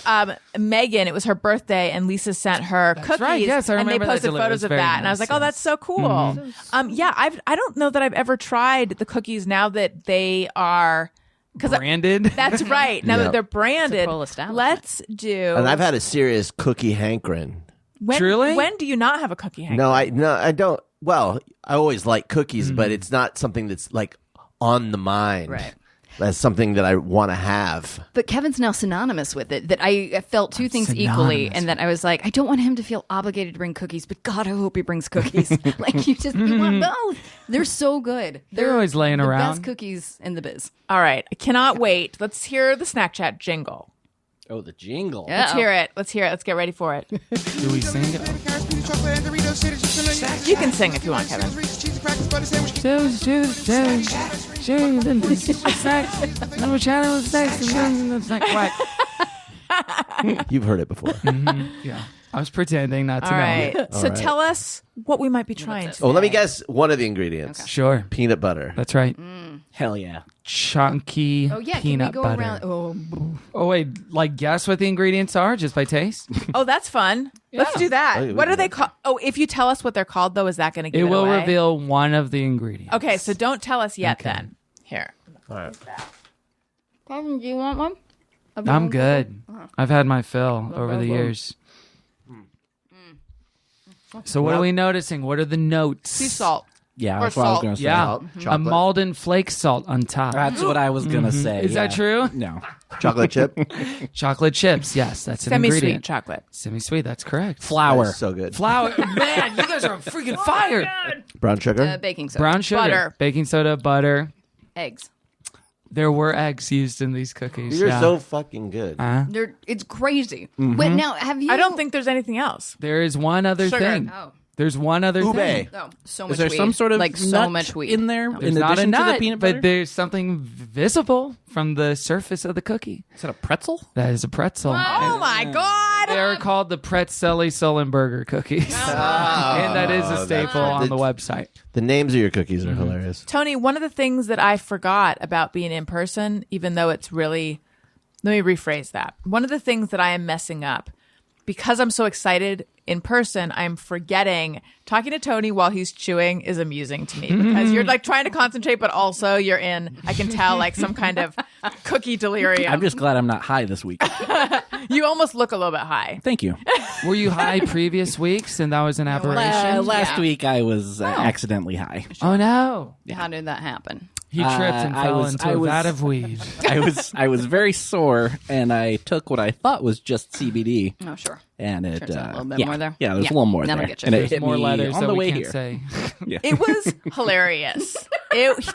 Megan. It was her birthday, and Lisa sent her cookies. right, yes, I and they remember that posted delivery. photos It was of very that, and I was nice, like, "Oh, that's so cool." Yeah, I don't know that I've ever tried the cookies now that they are Branded. That's right. Now Yeah. that they're branded, It's a full establishment. let's do. And I've had a serious cookie hankering. Truly? When do you not have a cookie hankering? No, I don't. Well, I always like cookies, but it's not something that's like on the mind. Right. That's something that I want to have. But Kevin's now synonymous with it. That I felt two things equally, synonymous and that I was like, I don't want him to feel obligated to bring cookies, but God, I hope he brings cookies. Like you want both. They're so good. They're always laying the around. best cookies in the biz. All right, I cannot wait. Let's hear the Snack Chat jingle. Oh, the jingle. Yeah. Let's hear it. Let's hear it. Let's get ready for it. Do we sing it? You can sing if you want, Kevin. You've heard it before. Yeah. I was pretending not to All know. right. So tell us what we might be trying to. Oh, let me guess one of the ingredients. Sure. Peanut butter. That's right. Hell yeah. Chunky Oh yeah, peanut can we go butter. around? Oh, wait. Like, guess what the ingredients are just by taste? Oh, that's fun. Let's do that. Oh, What are they called? Oh, if you tell us what they're called, though, is that going to give It it will away? reveal one of the ingredients. Okay, so don't tell us yet Okay. then. Here. All right. Kevin, do you want one? I'm good. I've had my fill over the years. So what are we noticing? What are the notes? Sea salt. Yeah, Or that's what I was salt. going to say. Yeah. A Chocolate. Malden flake salt on top. That's what I was going to say. Is that true? No. Chocolate chip. Chocolate chips. Yes, that's an Semi-sweet ingredient. chocolate. Semi-sweet. That's correct. Flour. That's so good. Flour. Man, you guys are on freaking fire. Brown sugar. Baking soda. Brown sugar. Butter. Baking soda, butter. Eggs. There were eggs used in these cookies. You're yeah. so fucking good. It's crazy. Wait, now have you? I don't think there's anything else. There is one other Sugar. thing. Oh. There's one other thing. Oh, so much Is there weed. some sort of like so nut much weed in there There's in not a addition to nut, the peanut butter? but there's something visible from the surface of the cookie. Is that a pretzel? That is a pretzel. Oh my God. They are called the Pretzelly Sullenberger cookies. And that is a staple on the website. The names of your cookies are hilarious. Tony, one of the things that I forgot about being in person, even though it's really, let me rephrase that. One of the things that I am messing up, because I'm so excited in person, I'm forgetting talking to Tony while he's chewing is amusing to me because you're like trying to concentrate, but also you're in, I can tell, like some kind of cookie delirium. I'm just glad I'm not high this week. You almost look a little bit high. Thank you. Were you high previous weeks and that was an aberration? Last week I was accidentally high. Oh, no. How did that happen? He tripped and fell into a vat of weed. I was very sore, and I took what I thought was just CBD, Oh, sure. and it Turns out a little bit yeah, more there. Yeah, there's Yeah, a little more that'll there, get you. and it There's hit more me letters on that the we way can't here. say. It was hilarious.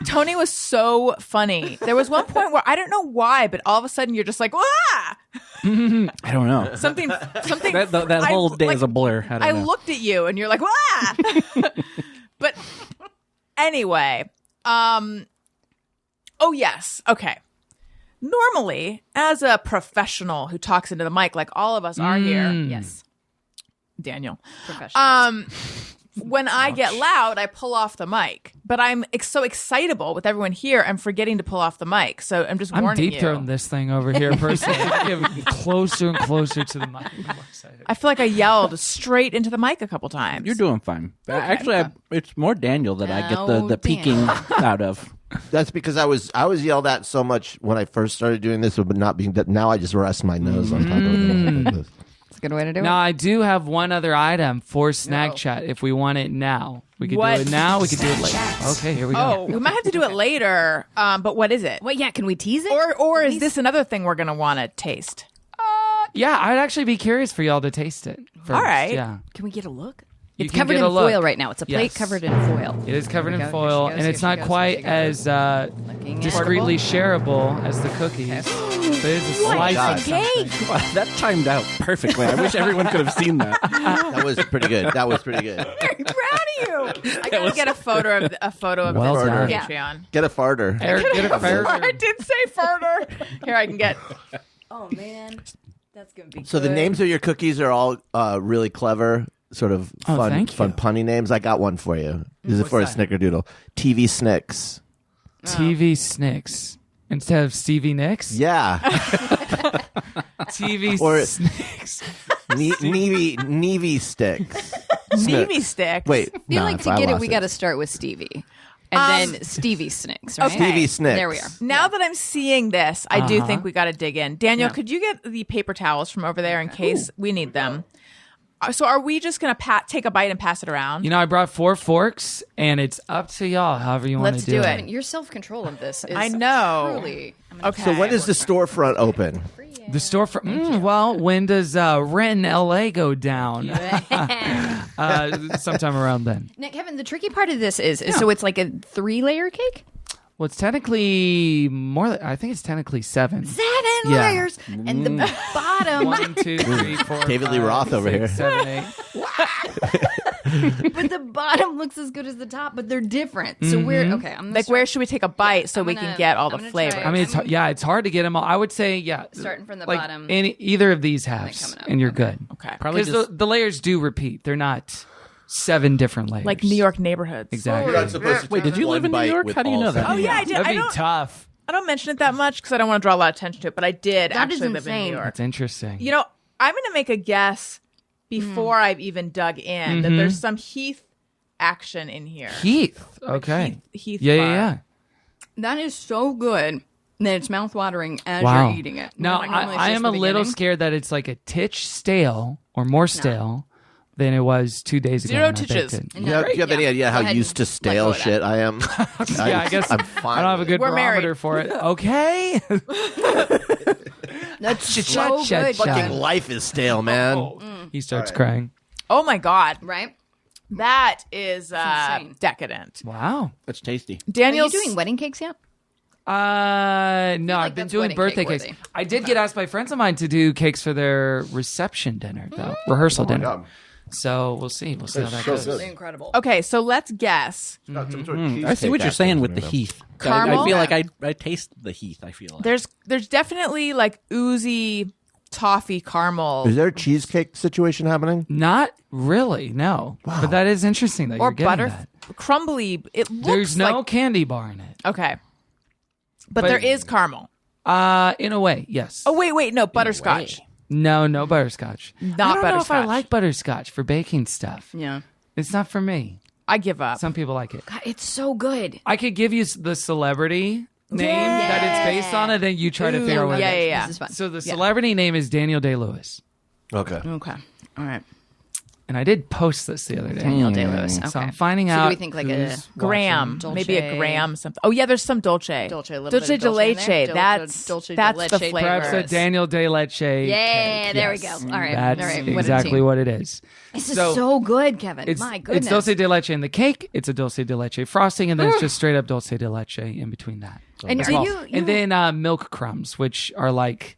Tony was so funny. There was one point where I don't know why, but all of a sudden you're just like, ah! I don't know. Something. That whole day is a blur. I I don't know. looked at you and you're like, ah! But anyway, oh yes, okay. Normally, as a professional who talks into the mic, like all of us are here, Yes. Daniel. Professional. When I get loud, I pull off the mic. But I'm so excitable with everyone here, I'm forgetting to pull off the mic. So I'm just I'm warning deep throating you. this thing over here personally. I get closer and closer to the mic. I'm more excited. I feel like I yelled straight into the mic a couple times. You're doing fine. Actually, it's more Daniel that I get the Oh, peeking out of. That's because I was yelled at so much when I first started doing this, but not being that. Now I just rest my nose on top of it. That's a good way to do Now, it. I do have one other item for Snack Chat if we want it now. We could What? do it now. We could do it later. Okay, here we go. Oh, we might have to do it later. But what is it? Wait, yeah, can we tease it? Or is this another thing we're going to want to taste? Yeah, I'd actually be curious for y'all to taste it first. All right. Yeah. Can we get a look? You It's can covered get in a look. foil right now. It's a plate Yes. covered in foil. It is covered Here in we go, foil, here she and goes, it's here not she goes, quite here she goes. as Looking at discreetly shareable as the cookies. But it's a slice God. of something. Wow, that timed out perfectly. I wish everyone could have seen that. That was pretty good. That was pretty good. Very proud of you. I got to get a photo of Well this on done. Patreon. Get a farter. Eric, get a fair. I did say further. Here, I can get. Oh man, that's gonna be. So the names of your cookies are all really clever. sort of thank fun you. punny names. I got one for you. This is for a that? snickerdoodle. TV Snicks. TV Snicks instead of Stevie Nicks. Yeah. TV Or- Snicks. Neevy Sticks. Navy sticks. Wait. I feel like to get it, we got to start with Stevie. And then Stevie Snicks, right? Stevie Snicks. There we are. Now that I'm seeing this, I do think we got to dig in. Daniel, could you get the paper towels from over there in case we need them? So are we just going to take a bite and pass it around? You know, I brought 4 forks, and it's up to y'all, however you want Let's to do do it. I mean, your self-control of this is I know. truly... Okay. So when does the storefront open? The store for well, when does rent in LA go down? Sometime around then. Now, Kevin, the tricky part of this is so it's like a 3-layer cake? Well, it's technically more. I think it's technically 7. 7 Yeah. layers. And the bottom... 1, 2, 3, 4. David Lee 5, Roth over 6, here. 7, 8. but the bottom looks as good as the top, but they're different. So we're... Okay, I'm gonna Like, where should we take a bite so I'm we gonna- can get all the I'm gonna flavor? try I mean, it's hard to get them all. I would say, Starting from the like bottom. either of these halves, coming up. and you're good. Okay. Probably Because the layers do repeat. They're not 7 different layers. Like New York neighborhoods. Exactly. You're not supposed to Wait, did take you one live in New bite York? with How do you all know that? seven. Oh, yeah, I did. That'd I be don't, tough. I don't mention it that much because I don't want to draw a lot of attention to it, but I did That is actually live in insane. New York. That's interesting. You know, I'm going to make a guess before I've even dug in that there's some Heath action in here. Heath. Okay. Heath Yeah, bar. yeah. That is so good that it's mouth-watering as Wow. you're eating it. Now, Like, normally it's I just am a the little beginning. scared that it's like a titch stale or more stale than it was 2 days ago. Zero when I baked titches. it. Do you have any idea Go how ahead used to and let stale go of that. shit I am? Yeah, I guess I'm fine. I don't have a with good We're barometer married. for it. Okay. That's so Cha-cha, good. cha-cha. it. Fucking life is stale, man. He starts crying. Oh my God. Right? That is insane. decadent. Wow. That's tasty. Are you Daniel's doing wedding cakes yet? No, like I've been that's doing wedding birthday cake cakes. worthy. I did get asked by friends of mine to do cakes for their reception dinner, though. Rehearsal dinner. God. So we'll see. We'll see how that so goes. good. Incredible. Okay, so let's guess. I see what you're saying with the Heath. Caramel? I feel like I taste the Heath. I feel like. There's definitely like oozy toffee caramel Is there a cheesecake situation happening? Not really, no. But that is interesting that or you're getting butter that. crumbly. It looks There's no like candy bar in it. okay, but there is caramel. In a way, yes. Oh wait, no butterscotch. No butterscotch. Not I don't know if I butterscotch. like butterscotch for baking stuff. Yeah. It's not for me. I give up. Some people like it. God, it's so good. I could give you the celebrity name that it's based on, and then you try to figure out what yeah, it is. yeah, yeah. This is fun. So the celebrity name is Daniel Day-Lewis. Okay. Okay. All right. And I did post this the other day. Daniel Day-Lewis. Okay. So I'm finding So out. do we think like a who's Graham, Dolce. maybe a Graham something. Oh yeah, there's some Dolce. Dolce, a little Dolce bit of de Dolce in leche. there. That's Dolce de that's the leche. flavor. Perhaps a Daniel Day Leche. Yeah, cake. there we Yes. go. All right. That's All right. What a exactly team. what it is. This is So, so good, Kevin. It's, My goodness. it's dulce de leche in the cake. It's a dulce de leche frosting, and then it's just straight up dulce de leche in between that. And as are well. you- And then milk crumbs, which are like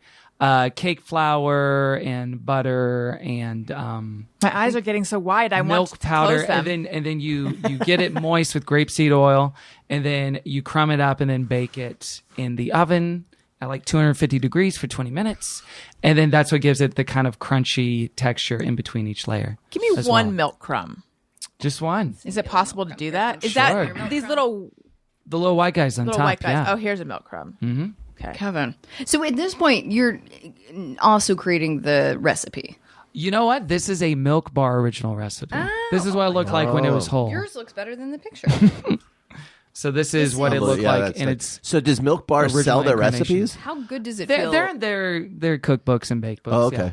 cake flour and butter and My eyes are getting so wide. I want milk to powder, close them. and then you get it moist with grapeseed oil, and then you crumb it up and then bake it in the oven at like 250 degrees for 20 minutes, and then that's what gives it the kind of crunchy texture in between each layer. Give me as one well. milk crumb. Just one. Is it possible to do that? Is Sure. that these little The little white guys on top. white guys? Yeah. Oh, here's a milk crumb. Mm-hmm. Okay. Kevin. So at this point, you're also creating the recipe. You know what? This is a milk bar original recipe. This is what it looked like when it was whole. Yours looks better than the picture. So this is what it looked like, and it's So does Milk Bar Original sell their incarnation. recipes? How good does it they're, feel? they're in their cookbooks and bake books. Oh, okay. yeah.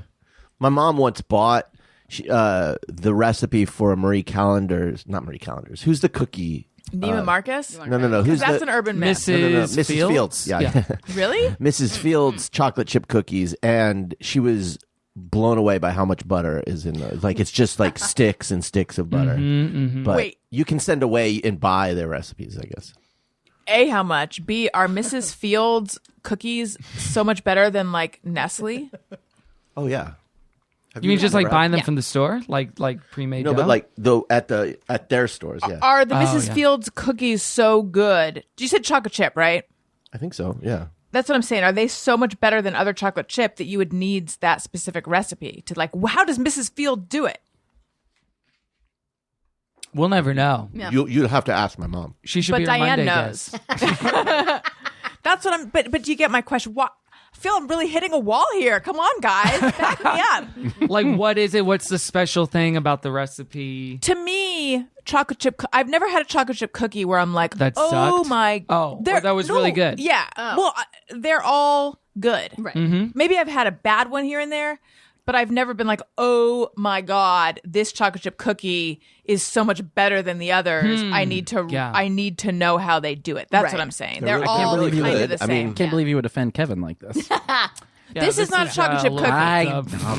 My mom once bought the recipe for Marie Callender's, not Marie Callender's. Who's the cookie? Neiman Marcus? No. Who's That's the an urban myth. Mrs. No. Mrs. Fields. Yeah. Really? Mrs. Fields chocolate chip cookies, and she was blown away by how much butter is in those. Like it's just like sticks and sticks of butter. But Wait. you can send away and buy their recipes, I guess. A, how much? B, are Mrs. Fields cookies so much better than like Nestle? Oh yeah. Have You mean just like never buying them Yeah. from the store, like pre-made? No, dough? but like at their stores, yeah. Are the Mrs. yeah. Fields cookies so good? You said chocolate chip, right? I think so. Yeah. That's what I'm saying. Are they so much better than other chocolate chip that you would need that specific recipe to like? How does Mrs. Field do it? We'll never know. Yeah. You'd have to ask my mom. She should But be our Diane Monday knows. guest. That's what I'm. But do you get my question? What? I feel I'm really hitting a wall here. Come on, guys, back me up. Like, what is it? What's the special thing about the recipe? To me, chocolate chip. I've never had a chocolate chip cookie where I'm like, That oh sucked? my. Oh, they're- that was really good. Yeah. Well, they're all good. Right. Mm-hmm. Maybe I've had a bad one here and there, but I've never been like, oh my God, this chocolate chip cookie is so much better than the others. I need to know how they do it. That's Right. what I'm saying. I They're really can't all believe you kind would. of the I same. mean, Can't believe you would offend Kevin like this. Yeah, This is not a chocolate chip little cookie. mixed up.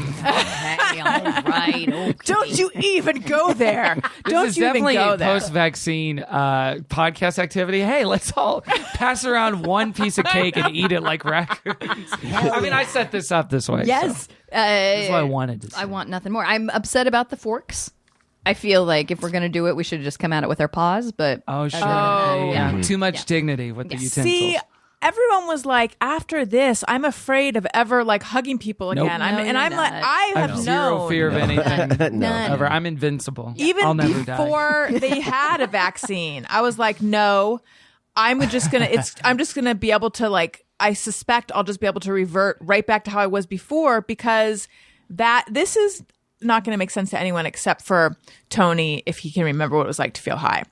Okay, all right. Okay. Don't you even go there. Don't This is you even definitely go a there. post-vaccine podcast activity. Hey, let's all pass around one piece of cake and eat it like raccoons. I mean, I set this up this way. Yes. So that's what I wanted to say. I want nothing more. I'm upset about the forks. I feel like if we're going to do it, we should just come at it with our paws. But Oh, sure. Oh. Yeah. Too much dignity with the utensils. See, everyone was like, after this, I'm afraid of ever like hugging people Nope. again. No, And you're I'm like, not. I I have have zero known. fear of anything. None. Ever. I'm invincible. I'll Even never die. before they had a vaccine, I was like, no, I'm just gonna be able to like, I suspect I'll just be able to revert right back to how I was before, because this is not going to make sense to anyone except for Tony if he can remember what it was like to feel high.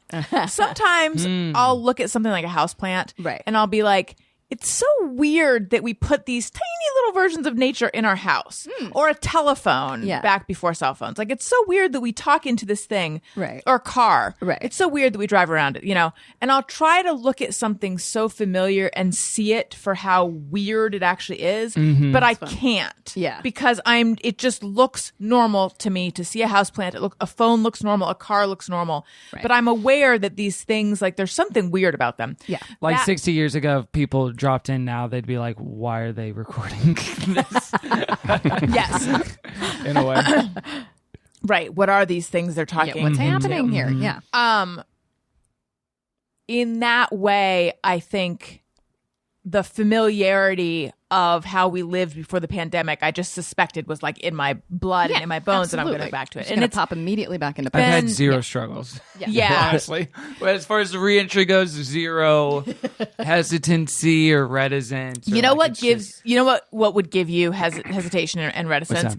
Sometimes I'll look at something like a houseplant, Right. and I'll be like, it's so weird that we put these tiny little versions of nature in our house, or a telephone Yeah. back before cell phones. Like, it's so weird that we talk into this thing, Right. or car. Right. It's so weird that we drive around it, and I'll try to look at something so familiar and see it for how weird it actually is, but I can't. Yeah. Because it just looks normal to me to see a houseplant. A phone looks normal. A car looks normal. Right. But I'm aware that these things, like, there's something weird about them. Yeah. Like That- 60 years ago, if people dropped in now, they'd be like, why are they recording this? Yes. In a way. Right. What are these things they're talking? what's happening here? Yeah. In that way, I think the familiarity of how we lived before the pandemic, I just suspected was like in my blood and in my bones, and I'm going to go back to it. It's And going it's to pop immediately back into I've place. had zero yeah. struggles. yeah. Honestly. But as far as the reentry goes, zero hesitancy or reticence. Or You know like what it's gives? just- You know what would give you hesitation and reticence,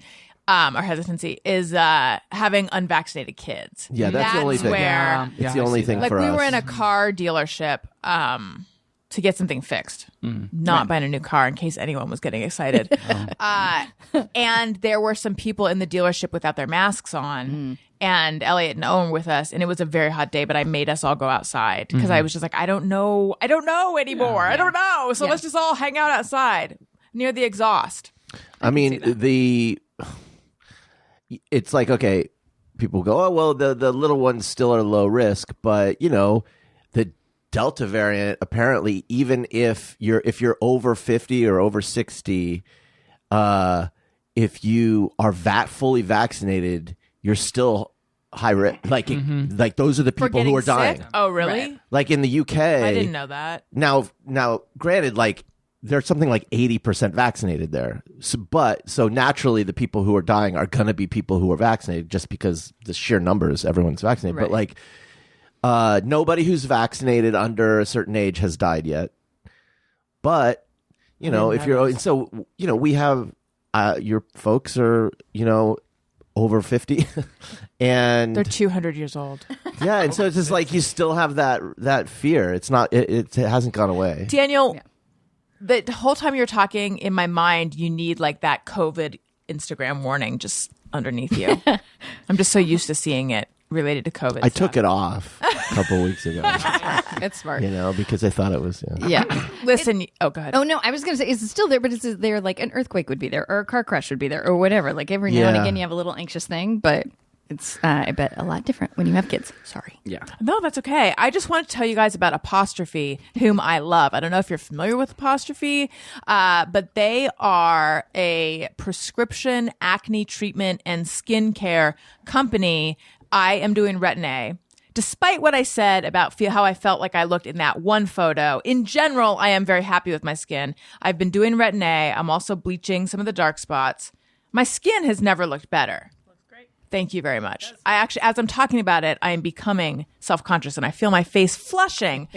or hesitancy is having unvaccinated kids. Yeah, that's the only thing. Where Yeah, It's the I only see thing that. like for we us. were in a car dealership to get something fixed, not buying a new car in case anyone was getting excited. And there were some people in the dealership without their masks on, and Elliot and Owen were with us, and it was a very hot day, but I made us all go outside because I was just like, I don't know anymore. I don't know. So let's just all hang out outside near the exhaust. I mean, it's like, okay, people go, oh, well, the little ones still are low risk, but the Delta variant, apparently, even if you're over 50 or over 60, if you are fully vaccinated, you're still high risk. Like, like those are the For people who getting are dying. sick? Oh, really? Right. Like in the UK, I didn't know that. Now, granted, like there's something like 80% vaccinated there. So naturally, the people who are dying are going to be people who are vaccinated, just because the sheer numbers, everyone's vaccinated. Right. But like, nobody who's vaccinated under a certain age has died yet. But if you're, and so we have your folks are over 50, and They're 200 years old. yeah, and so it's just like you still have that fear. It's not, it hasn't gone away. Daniel, the whole time you're talking, in my mind, you need like that COVID Instagram warning just underneath you. I'm just so used to seeing it related to COVID. I took it off a couple weeks ago, It's smart. because I thought it was. Yeah. Listen, go ahead. Oh no, I was going to say, is it still there? But is it there like an earthquake would be there, or a car crash would be there, or whatever? Like every now and Yeah. again, you have a little anxious thing, but it's I bet a lot different when you have kids. Sorry. Yeah. No, that's okay. I just want to tell you guys about Apostrophe, whom I love. I don't know if you're familiar with Apostrophe, but they are a prescription acne treatment and skincare company. I am doing Renee. Despite what I said about how I felt like I looked in that one photo, in general, I am very happy with my skin. I've been doing Renee. I'm also bleaching some of the dark spots. My skin has never looked better. Thank you very much. I actually, as I'm talking about it, I am becoming self-conscious and I feel my face flushing.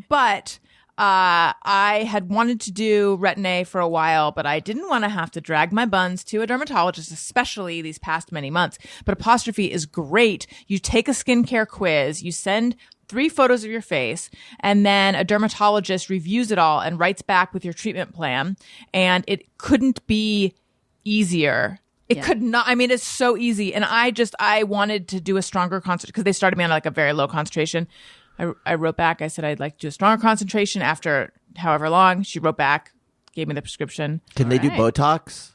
But I had wanted to do Renee for a while, but I didn't want to have to drag my buns to a dermatologist, especially these past many months. But Apostrophe is great. You take a skincare quiz, you send 3 photos of your face, and then a dermatologist reviews it all and writes back with your treatment plan. And it couldn't be easier. It could not. I mean, it's so easy. And I wanted to do a stronger concentration because they started me on like a very low concentration. I wrote back. I said I'd like to do a stronger concentration after however long. She wrote back, gave me the prescription. Can they do Botox?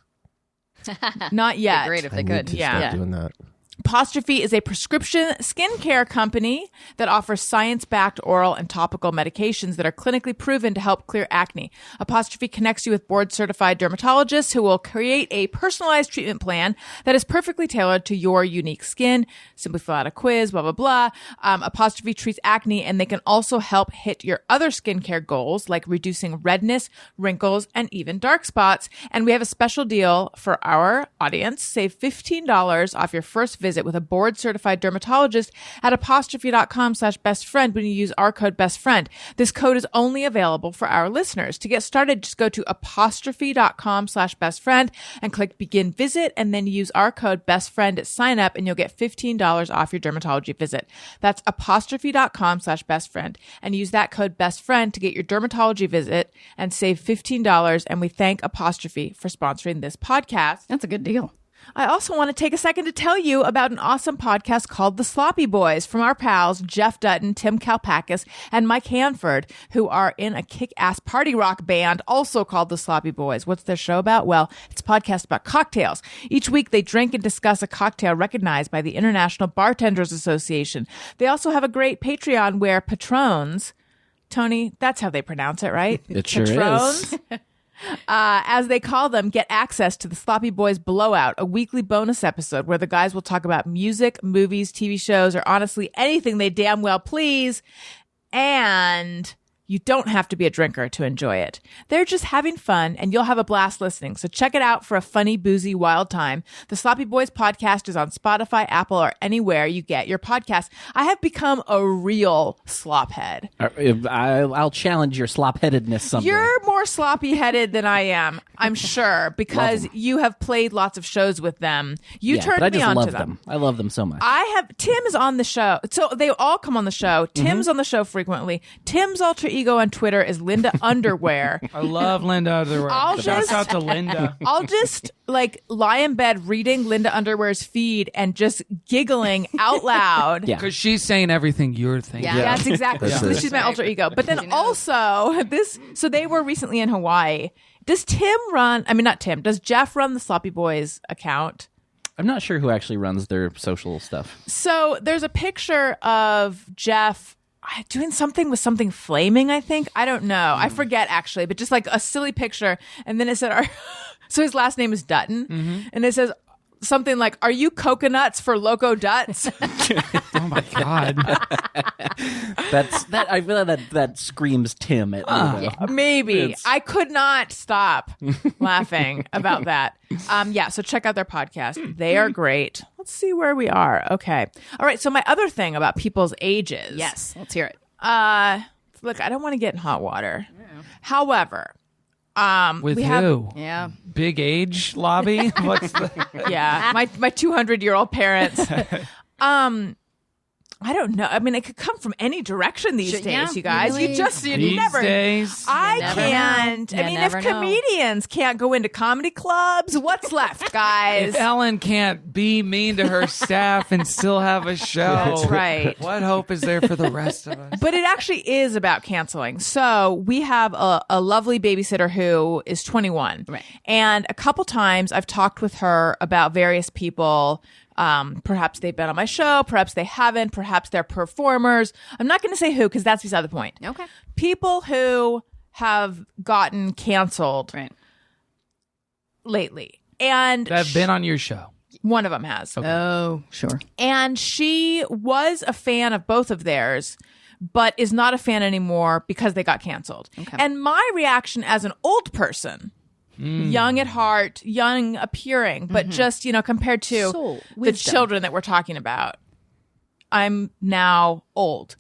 Not yet. Great if they I need could. to Yeah. start doing that. Apostrophe is a prescription skincare company that offers science-backed oral and topical medications that are clinically proven to help clear acne. Apostrophe connects you with board-certified dermatologists who will create a personalized treatment plan that is perfectly tailored to your unique skin. Simply fill out a quiz, blah, blah, blah. Apostrophe treats acne, and they can also help hit your other skincare goals, like reducing redness, wrinkles, and even dark spots. And we have a special deal for our audience. Save $15 off your first visit with a board-certified dermatologist at apostrophe.com/bestfriend when you use our code bestfriend. This code is only available for our listeners. To get started, just go to apostrophe.com/bestfriend and click begin visit, and then use our code bestfriend at sign up, and you'll get $15 off your dermatology visit. That's apostrophe.com/bestfriend, and use that code bestfriend to get your dermatology visit and save $15. And we thank Apostrophe for sponsoring this podcast. That's a good deal. I also want to take a second to tell you about an awesome podcast called The Sloppy Boys from our pals Jeff Dutton, Tim Kalpakis, and Mike Hanford, who are in a kick-ass party rock band also called The Sloppy Boys. What's their show about? Well, it's a podcast about cocktails. Each week they drink and discuss a cocktail recognized by the International Bartenders Association. They also have a great Patreon where patrons, Tony, that's how they pronounce it, right? It sure Patrons? is. As they call them, get access to the Sloppy Boys Blowout, a weekly bonus episode where the guys will talk about music, movies, TV shows, or honestly anything they damn well please. And you don't have to be a drinker to enjoy it. They're just having fun, and you'll have a blast listening. So check it out for a funny, boozy, wild time. The Sloppy Boys podcast is on Spotify, Apple, or anywhere you get your podcasts. I have become a real slophead. I'll challenge your slop-headedness someday. You're more sloppy-headed than I am, I'm sure, because you have played lots of shows with them. You turned but I me just on love to them. I love them so much. Tim is on the show. So they all come on the show. Tim's on the show frequently. Tim's alter ego on Twitter is Linda Underwear. I love Linda Underwear. I'll Shouts just- out to Linda. I'll just like lie in bed reading Linda Underwear's feed and just giggling out loud. Yeah. Because she's saying everything you're thinking. Yeah. That's exactly. This So is- she's my alter ego. But then She knows. also so they were recently in Hawaii. Does Tim run? I mean, not Tim. Does Jeff run the Sloppy Boys account? I'm not sure who actually runs their social stuff. So there's a picture of Jeff doing something with something flaming, I think. I don't know. I forget actually, but just like a silly picture. And then it said, so his last name is Dutton. And it says something like, "Are you coconuts for Loco Duts?" Oh my God. I feel like that screams Tim at me. though. Maybe. I could not stop laughing about that. So check out their podcast. They are great. Let's see where we are. Okay. All right. So my other thing about people's ages. Yes, let's hear it. Look, I don't want to get in hot water. However, With we who? have- Yeah. Big age lobby? What's the... yeah, my 200-year-old parents. I don't know. I mean, it could come from any direction these Sure, days, yeah, you guys. really. You These never. days? I never can't. know. I You mean, if never know. comedians can't go into comedy clubs, what's left, guys? If Ellen can't be mean to her staff and still have a show. That's right. What hope is there for the rest of us? But it actually is about canceling. So we have a lovely babysitter who is 21. Right. And a couple times I've talked with her about various people. Perhaps they've been on my show. Perhaps they haven't. Perhaps they're performers. I'm not going to say who because that's beside the point. Okay. People who have gotten canceled Right. lately. And That have been on your show. one of them has. Oh, sure. And she was a fan of both of theirs, but is not a fan anymore because they got canceled. Okay. And my reaction as an old person young at heart, young appearing, but just, compared to Soul, the wisdom. children that we're talking about, I'm now old.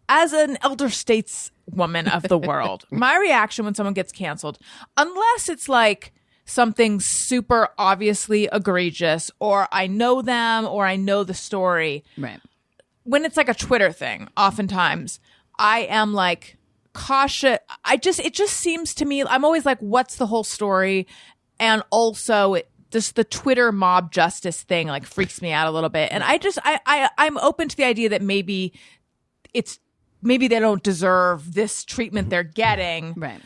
As an elder stateswoman of the world, my reaction when someone gets canceled, unless it's like something super obviously egregious, or I know them, or I know the story. Right. When it's like a Twitter thing, oftentimes I am like cautious. It just seems to me, I'm always like, what's the whole story? And also just the Twitter mob justice thing like freaks me out a little bit. And I'm open to the idea that maybe they don't deserve this treatment they're getting. Right.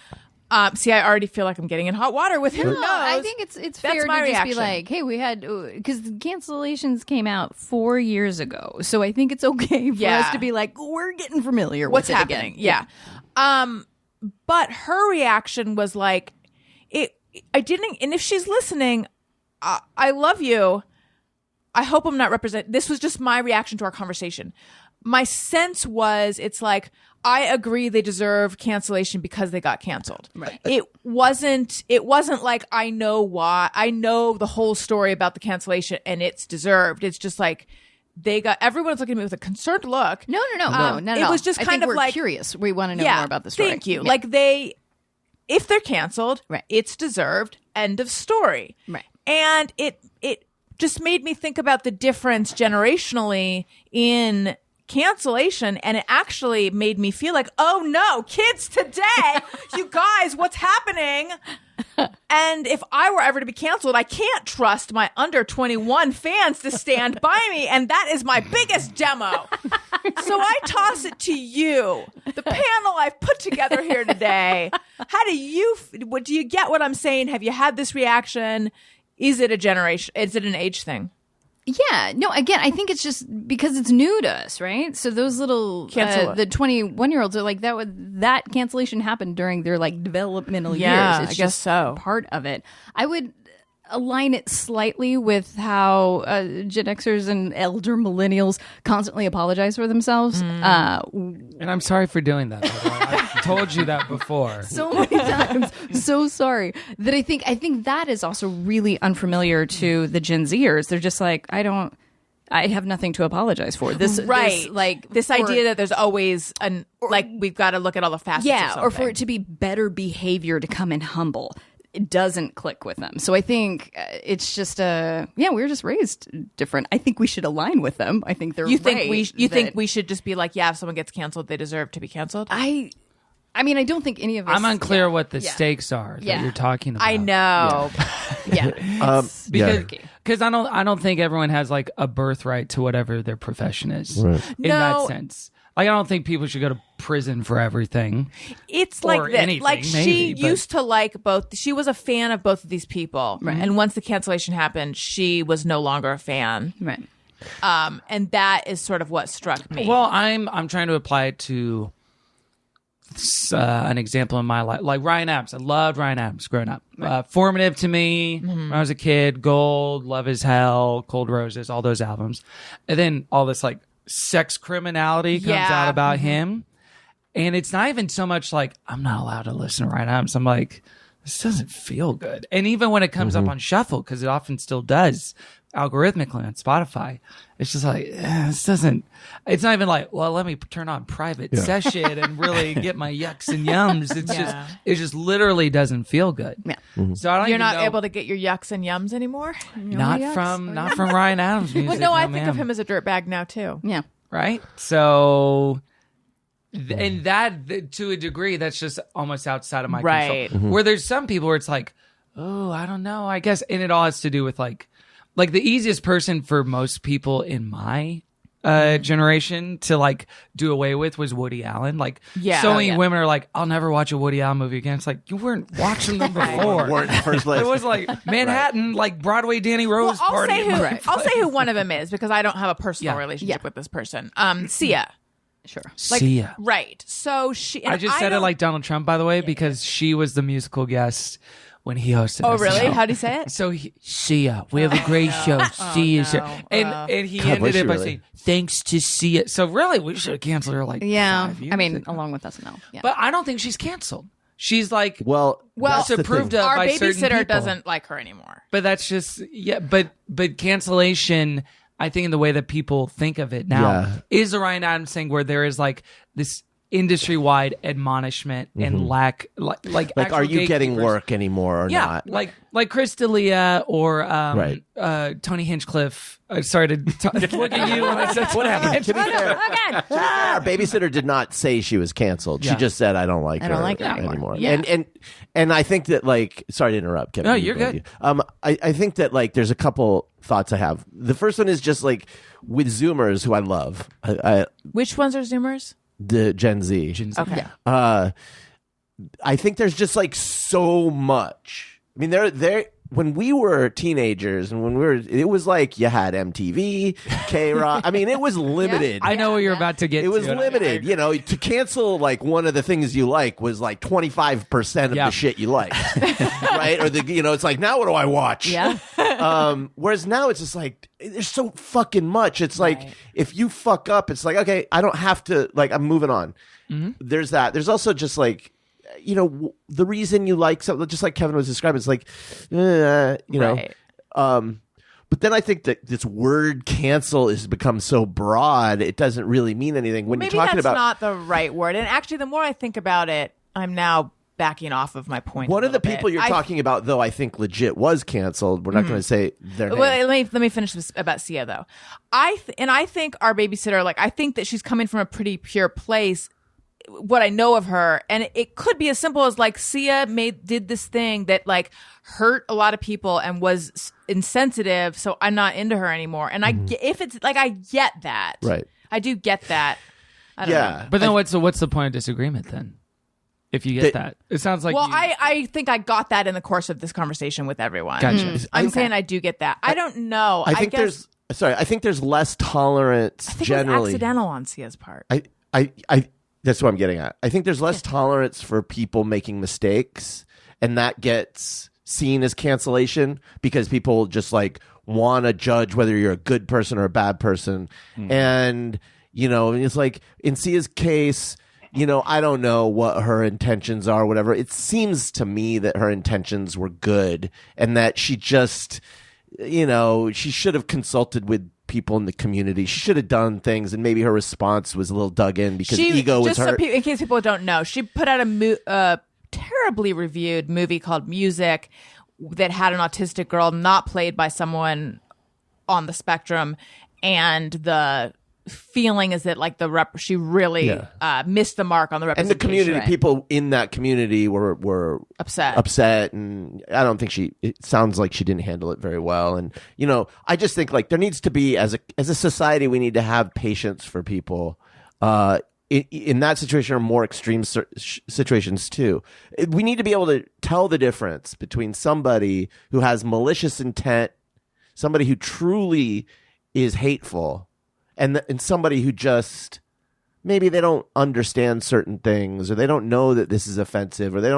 See, I already feel like I'm getting in hot water with who knows. I think it's That's fair to my just reaction. be like, hey, we had because cancellations came out 4 years ago, so I think it's okay for us to be like, we're getting familiar What's with it happening. again. Yeah. But her reaction was like, I didn't, and if she's listening, I love you. I hope I'm not this was just my reaction to our conversation. My sense was, it's like, I agree they deserve cancellation because they got canceled. Right. It wasn't like, I know why. I know the whole story about the cancellation and it's deserved. It's just like, everyone's looking at me with a concerned look. No, not at it all. was just I kind think of we're like curious. We want to know more about the story. Thank you. Yeah. Like if they're canceled, Right. it's deserved. End of story. Right. And it just made me think about the difference generationally in cancellation, and it actually made me feel like, oh no, kids today, you guys, what's happening? And if I were ever to be canceled, I can't trust my under 21 fans to stand by me, and that is my biggest demo. So I toss it to you, the panel I've put together here today. How do you get what I'm saying? Have you had this reaction? Is it a generation? Is it an age thing? Yeah, no, again, I think it's just because it's new to us, right? So those little, the 21-year-olds are like, that cancellation happened during their like developmental Yeah, years. It's I guess just so. part of it. I would align it slightly with how Gen Xers and elder millennials constantly apologize for themselves. And I'm sorry for doing that. By the way. I've told you that before. So many times. So sorry. That I think that is also really unfamiliar to the Gen Zers. They're just like, I have nothing to apologize for. This idea that there's always we've got to look at all the facets. Yeah, or for it to be better behavior to come in humble. It doesn't click with them. So I think it's just we were just raised different. I think we should align with them. I think they're think we should just be like, yeah, if someone gets canceled, they deserve to be canceled. I mean, I don't think any of us. I'm unclear what the stakes are that you're talking about. I know. Yeah. Because I don't think everyone has like a birthright to whatever their profession is. Right. In that sense. Like, I don't think people should go to prison for everything. It's like or this. anything, like maybe, she used to like both. She was a fan of both of these people, and once the cancellation happened, she was no longer a fan. Right. And that is sort of what struck me. Well, I'm trying to apply it to an example in my life, like Ryan Adams. I loved Ryan Adams growing up. Formative to me when I was a kid. Gold, Love Is Hell, Cold Roses, all those albums, and then all this like sex criminality comes out about him, and it's not even so much like I'm not allowed to listen to Ryan Adams. I'm like, this doesn't feel good. And even when it comes up on shuffle, because it often still does algorithmically on Spotify, it's just like this doesn't. It's not even like, well, let me turn on private session and really get my yucks and yums. It's it just literally doesn't feel good. Yeah. So I don't. You're even not know, able to get your yucks and yums anymore. not from Ryan Adams music. Well, no, I think man. of him as a dirtbag now too. Yeah. Right? So, and that, to a degree, that's just almost outside of my Right. control. Where there's some people where it's like, oh, I don't know, I guess. And it all has to do with like the easiest person for most people in my generation to like do away with was Woody Allen. Like, so many women are like, I'll never watch a Woody Allen movie again. It's like, you weren't watching them before. Weren't in the first place. It was like Manhattan, like Broadway Danny Rose I'll party. I'll say who one of them is because I don't have a personal relationship with this person. Sia. Sure. Sia. Right. So she. And I just said it like Donald Trump, by the way, because she was the musical guest when he hosted. Oh, this really? show. How do you say it? So Sia, we have a great show. Sia's here. And he ended was it she by really? saying, thanks to Sia. So really, we should have canceled her like Yeah. 5 years I mean, ago. along with SNL. Yeah. But I don't think she's canceled. She's like, Well, that's the approved thing. of Our by certain babysitter people. doesn't like her anymore. But that's just but cancellation, I think in the way that people think of it now is a Ryan Adams thing where there is like this industry-wide admonishment and lack like Are you getting gatekeepers. work anymore or not? Like Chris D'Elia or Right. Tony Hinchcliffe. Sorry to look at you when I said What happened? To be fair, Again. our babysitter did not say she was canceled. She Yeah. just said, "I don't like her don't like her anymore." Yeah. And I think that like, sorry to interrupt, Kevin. No, You you're go good. ahead. I think that like, there's a couple thoughts I have. The first one is just like with Zoomers, who I love, Which ones are Zoomers? the Gen Z. Okay. I think there's just like so much. I mean, they're when we were teenagers and it was like you had MTV, K-Rock. I mean, it was limited. I know what you're about to get It was to. limited. You know, to cancel like one of the things you like was like 25% of Yeah. the shit you like. Right? Or it's like, now what do I watch? Yeah. Whereas now it's just like, there's so fucking much. It's like, Right. if you fuck up, it's like, okay, I don't have to, like, I'm moving on. There's that. There's also just like, the reason you like something, just like Kevin was describing, it's like, Right. but then I think that this word cancel has become so broad, it doesn't really mean anything. When Maybe you're talking that's about not the right word. And actually, the more I think about it, I'm now backing off of my point. one a of the little people bit. you're talking about, though, I think legit was canceled. We're not going to say their name. Well, let me finish this about Sia though. I think our babysitter, like, I think that she's coming from a pretty pure place. What I know of her, and it could be as simple as like Sia did this thing that like hurt a lot of people and was insensitive, so I'm not into her anymore. And if it's like, I get that, Right. I do get that. I don't know. Yeah. But then what's the point of disagreement then? If you get that, it sounds like Well, you, I think I got that in the course of this conversation with everyone. Gotcha. I'm saying I do get that. I don't know. I think guess, I think there's less tolerance I think it was generally. accidental on Sia's part. I that's what I'm getting at. I think there's less tolerance for people making mistakes, and that gets seen as cancellation because people just like want to judge whether you're a good person or a bad person. And it's like in Sia's case, I don't know what her intentions are, whatever. It seems to me that her intentions were good and that she just, she should have consulted with people in the community. She should have done things, and maybe her response was a little dug in because ego was just hurt. in case people don't know, she put out a terribly reviewed movie called Music that had an autistic girl not played by someone on the spectrum, and the feeling is that like she really missed the mark on the And the representation. community, people in that community were upset, and I don't think it sounds like she didn't handle it very well. And I just think like there needs to be, as a society, we need to have patience for people in that situation or more extreme situations too. We need to be able to tell the difference between somebody who has malicious intent, somebody who truly is hateful, and somebody who just maybe they don't understand certain things, or they don't know that this is offensive, or they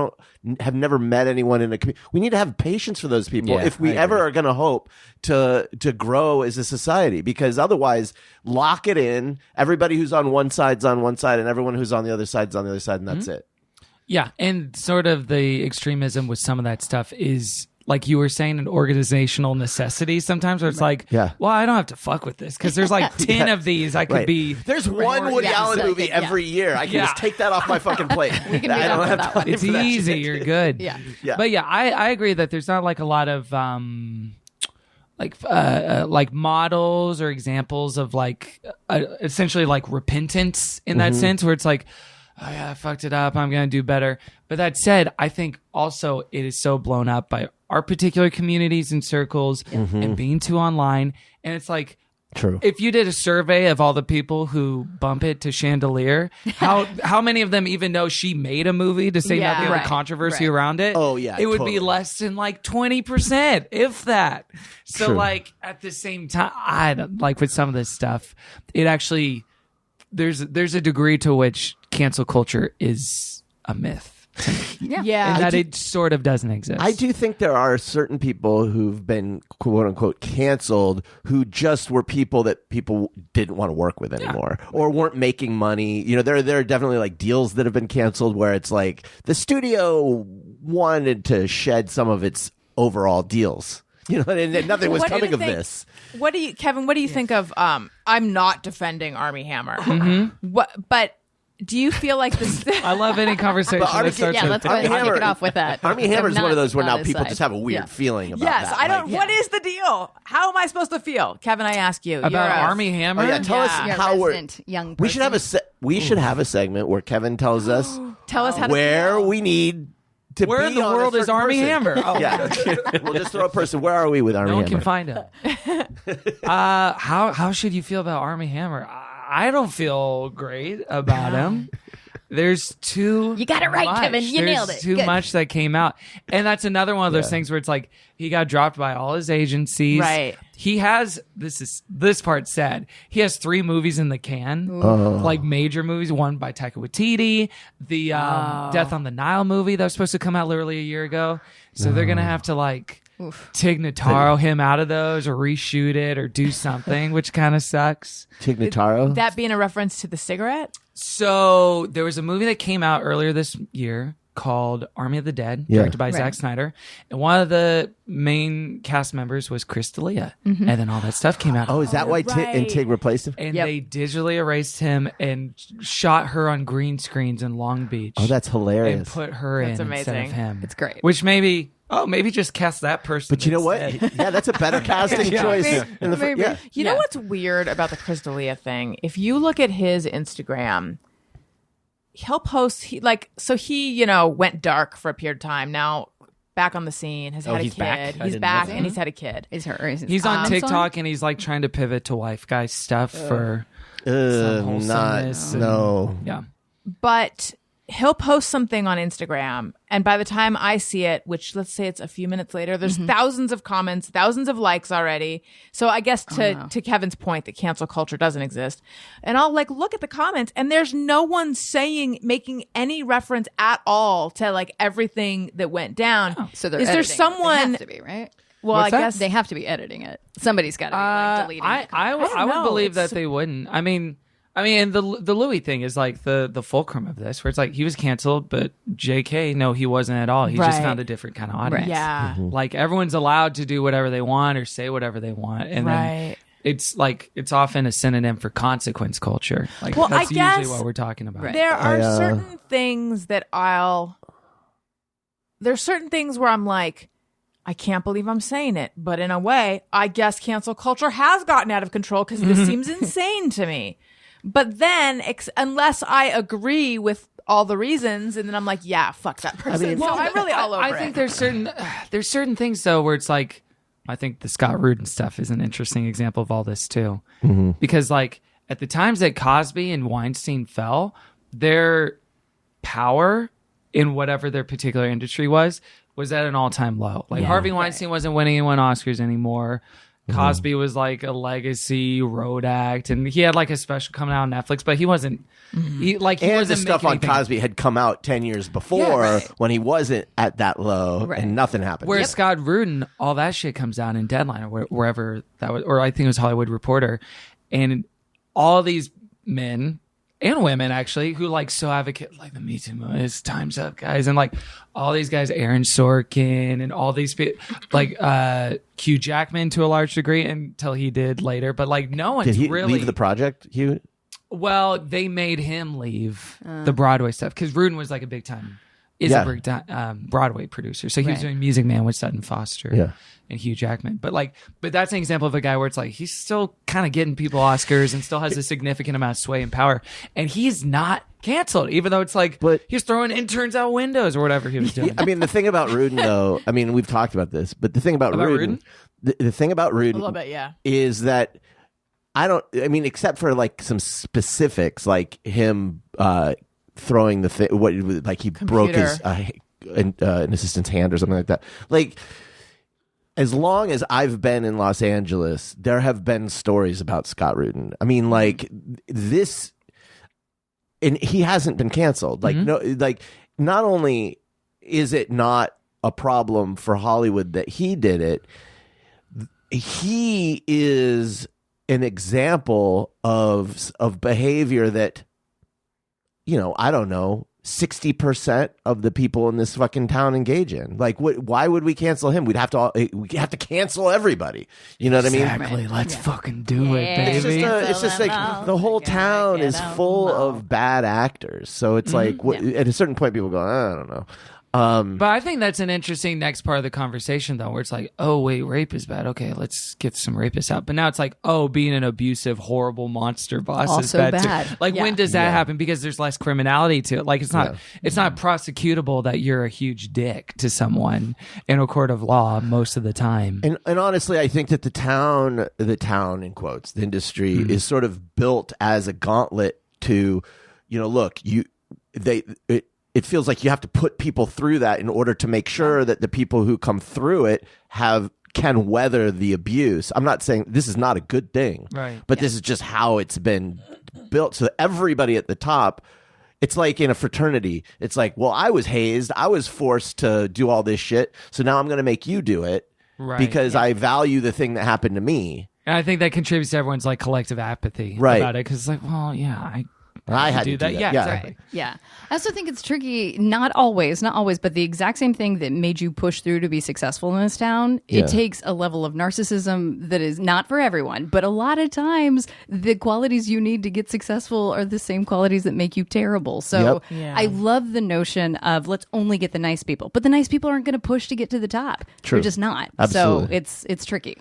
have never met anyone in a community. We need to have patience for those people Yeah, if we ever are going to hope to grow as a society, because otherwise, lock it in. Everybody who's on one side's on one side, and everyone who's on the other side's on the other side, and that's it. yeah, and sort of the extremism with some of that stuff is, like you were saying, an organizational necessity sometimes, where it's like, Yeah. well, I don't have to fuck with this because there's like 10 of these I could Right. be. There's one Woody Allen movie every year. I can Yeah. just take that off my fucking plate. can be I done don't with have that time one. It's for that easy. shit. You're good. Yeah. Yeah. But yeah, I agree that there's not like a lot of like models or examples of like essentially like repentance in that sense, where it's like, oh yeah, I fucked it up, I'm gonna do better. But that said, I think also it is so blown up by our particular communities and circles and being too online. And it's like, True. if you did a survey of all the people who bump it to Chandelier, how many of them even know she made a movie, to say Yeah. nothing of Right. the controversy Right. around it? Oh, yeah, it would totally. be less than like 20%, if that. So True. like at the same time, I don't, like with some of this stuff, it actually there's a degree to which cancel culture is a myth. Yeah. and that it sort of doesn't exist. I do think there are certain people who've been quote unquote canceled who just were people that people didn't want to work with anymore or weren't making money. You know, there are definitely like deals that have been canceled where it's like the studio wanted to shed some of its overall deals. You know, and nothing was What do you coming of think- this. What do you, Kevin? What do you think of? I'm not defending Armie Hammer. But do you feel like this? I love any conversation But Armie- that starts Yeah, with let's go ahead and Hammer- kick it off with that. Armie Hammer is one of those where Not now his people side. just have a weird Yeah. feeling about Yes, that. I don't. Like, What is the deal? How am I supposed to feel, Kevin? I ask you about You're a- Armie Hammer. Oh yeah, tell us You're a how we're. resident young We should have person. we should have a segment where Kevin tells us Tell us how to where feel. we need to Where be in the on a world is certain Armie person. Hammer? Oh. Yeah, we'll just throw a person. Where are we with Armie No one Hammer? can find him. How should you feel about Armie Hammer? I don't feel great about him. There's too You got it right, much. Kevin. You There's nailed it. Too Good. much that came out, and that's another one of those things where it's like he got dropped by all his agencies. Right. He has this part's sad. He has 3 movies in the can, like major movies. One by Taika Waititi, the Death on the Nile movie that was supposed to come out literally a year ago. So they're gonna have to like Tig Notaro him out of those, or reshoot it, or do something, which kind of sucks. Tig Notaro. That being a reference to the cigarette. So there was a movie that came out earlier this year called Army of the Dead, Yeah. directed by Zack Snyder. And one of the main cast members was Chris D'Elia. And then all that stuff came out. Oh, is that why right. and Tig replaced him? And they digitally erased him and shot her on green screens in Long Beach. Oh, that's and hilarious. put her That's in instead of amazing. him. It's great. Which maybe just cast that person. But you know what? instead. Yeah, that's a better casting choice. In the Maybe. yeah. You know what's weird about the Chris D'Elia thing? If you look at his Instagram, he'll post he went dark for a period of time. Now back on the scene, has had a he's kid. back? I He's didn't know back that. and he's had a kid. Is He's on Amazon? TikTok and he's like trying to pivot to wife guy stuff for some Not wholesomeness. and- no. Yeah. But he'll post something on Instagram, and by the time I see it, which let's say it's a few minutes later, there's thousands of comments, thousands of likes already. So I guess to Kevin's point that cancel culture doesn't exist, and I'll like look at the comments, and there's no one making any reference at all to like everything that went down. So they're is there editing it. someone? They have to be, right? Well, What's I that? guess They have to be editing it. Somebody's got to be like deleting it. I don't would know. believe It's- that they wouldn't. I mean, the Louis thing is like the fulcrum of this, where it's like he was canceled, but JK, no, he wasn't at all. He just Right. found a different kind of audience. Yeah. Like everyone's allowed to do whatever they want or say whatever they want, and Right. then it's like it's often a synonym for consequence culture. Like Well, that's I guess usually what we're talking about. Right. There are I, certain things that there's certain things where I'm like, I can't believe I'm saying it, but in a way, I guess cancel culture has gotten out of control because this seems insane to me. But then, unless I agree with all the reasons, and then I'm like, yeah, fuck that person. So I'm really all over I think it. there's certain things though where it's like I think the Scott Rudin stuff is an interesting example of all this too, because like at the times that Cosby and Weinstein fell, their power in whatever their particular industry was at an all-time low. Like Harvey Weinstein wasn't winning anyone Oscars anymore. Cosby was like a legacy road act, and he had like a special coming out on Netflix, but he wasn't. He And wasn't the stuff making on anything. Cosby had come out 10 years before Yeah, right. when he wasn't at that low and nothing happened. Whereas Scott Rudin, all that shit comes out in Deadline or wherever that was, or I think it was Hollywood Reporter, and all these men and women actually who like so advocate like the Me Too movement, it's time's up, guys, and like all these guys, Aaron Sorkin, and all these people, like Hugh Jackman to a large degree until he did later, but like no one's Did he really leave the project, Hugh? Well, they made him leave the Broadway stuff because Rudin was like a big time, a big time Broadway producer. So he was doing Music Man with Sutton Foster and Hugh Jackman. But that's an example of a guy where it's like he's still kind of getting people Oscars and still has a significant amount of sway and power, and he's not canceled, even though it's like he's throwing interns out windows or whatever he was doing. I mean, the thing about Rudin, though, I mean, we've talked about this, but the thing about Rudin, the thing about Rudin A little bit, yeah. is that except for like some specifics, like him throwing the thing, like he broke his an assistant's hand or something like that. Like, as long as I've been in Los Angeles, there have been stories about Scott Rudin. I mean, like this, and he hasn't been canceled. Like no, like not only is it not a problem for Hollywood that he did it, he is an example of behavior that, I don't know, 60% of the people in this fucking town engage in. Like, why would we cancel him? We have to cancel everybody. You know what I mean? Exactly. Let's fucking do it, Yeah. baby. It's just like the whole town is full of bad actors. So it's like, at a certain point, people go, I don't know. But I think that's an interesting next part of the conversation, though, where it's like, oh, wait, rape is bad. Okay, let's get some rapists out. But now it's like, oh, being an abusive, horrible monster boss is Also bad, bad. too. Like, when does that happen? Because there's less criminality to it. Like, it's not prosecutable that you're a huge dick to someone in a court of law most of the time. And honestly, I think that the town in quotes, the industry is sort of built as a gauntlet to, look, it feels like you have to put people through that in order to make sure that the people who come through it can weather the abuse. I'm not saying this is not a good thing, right? But this is just how it's been built. So everybody at the top, it's like in a fraternity. It's like, well, I was hazed. I was forced to do all this shit. So now I'm going to make you do it because I value the thing that happened to me. And I think that contributes to everyone's like collective apathy about it. Because it's like, well, yeah, I had to do that. Yeah, exactly. Yeah. I also think it's tricky, not always, but the exact same thing that made you push through to be successful in this town, it takes a level of narcissism that is not for everyone, but a lot of times the qualities you need to get successful are the same qualities that make you terrible. So I love the notion of let's only get the nice people, but the nice people aren't going to push to get to the top. True. They're just not. Absolutely. So it's tricky.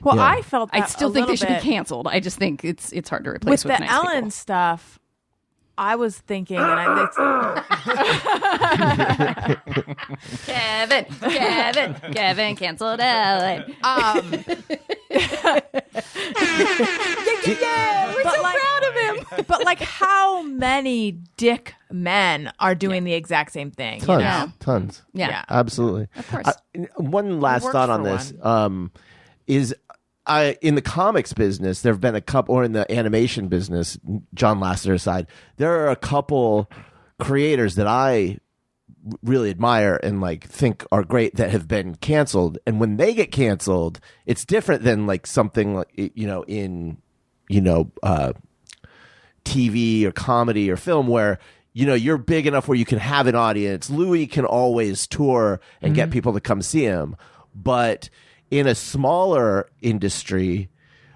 Well, I felt that I still a think they little should be bit canceled. I just think it's hard to replace with with the nice Ellen people. stuff. I was thinking, and Kevin canceled Ellen. we're so proud of him. But like, how many dick men are doing the exact same thing? Tons. Yeah. Absolutely. Of course. One last worked thought on for this is in the comics business, there have been a couple, or in the animation business, John Lasseter aside, there are a couple creators that I really admire and like think are great that have been canceled. And when they get canceled, it's different than like something like, in TV or comedy or film where you're big enough where you can have an audience. Louis can always tour and get people to come see him. But in a smaller industry,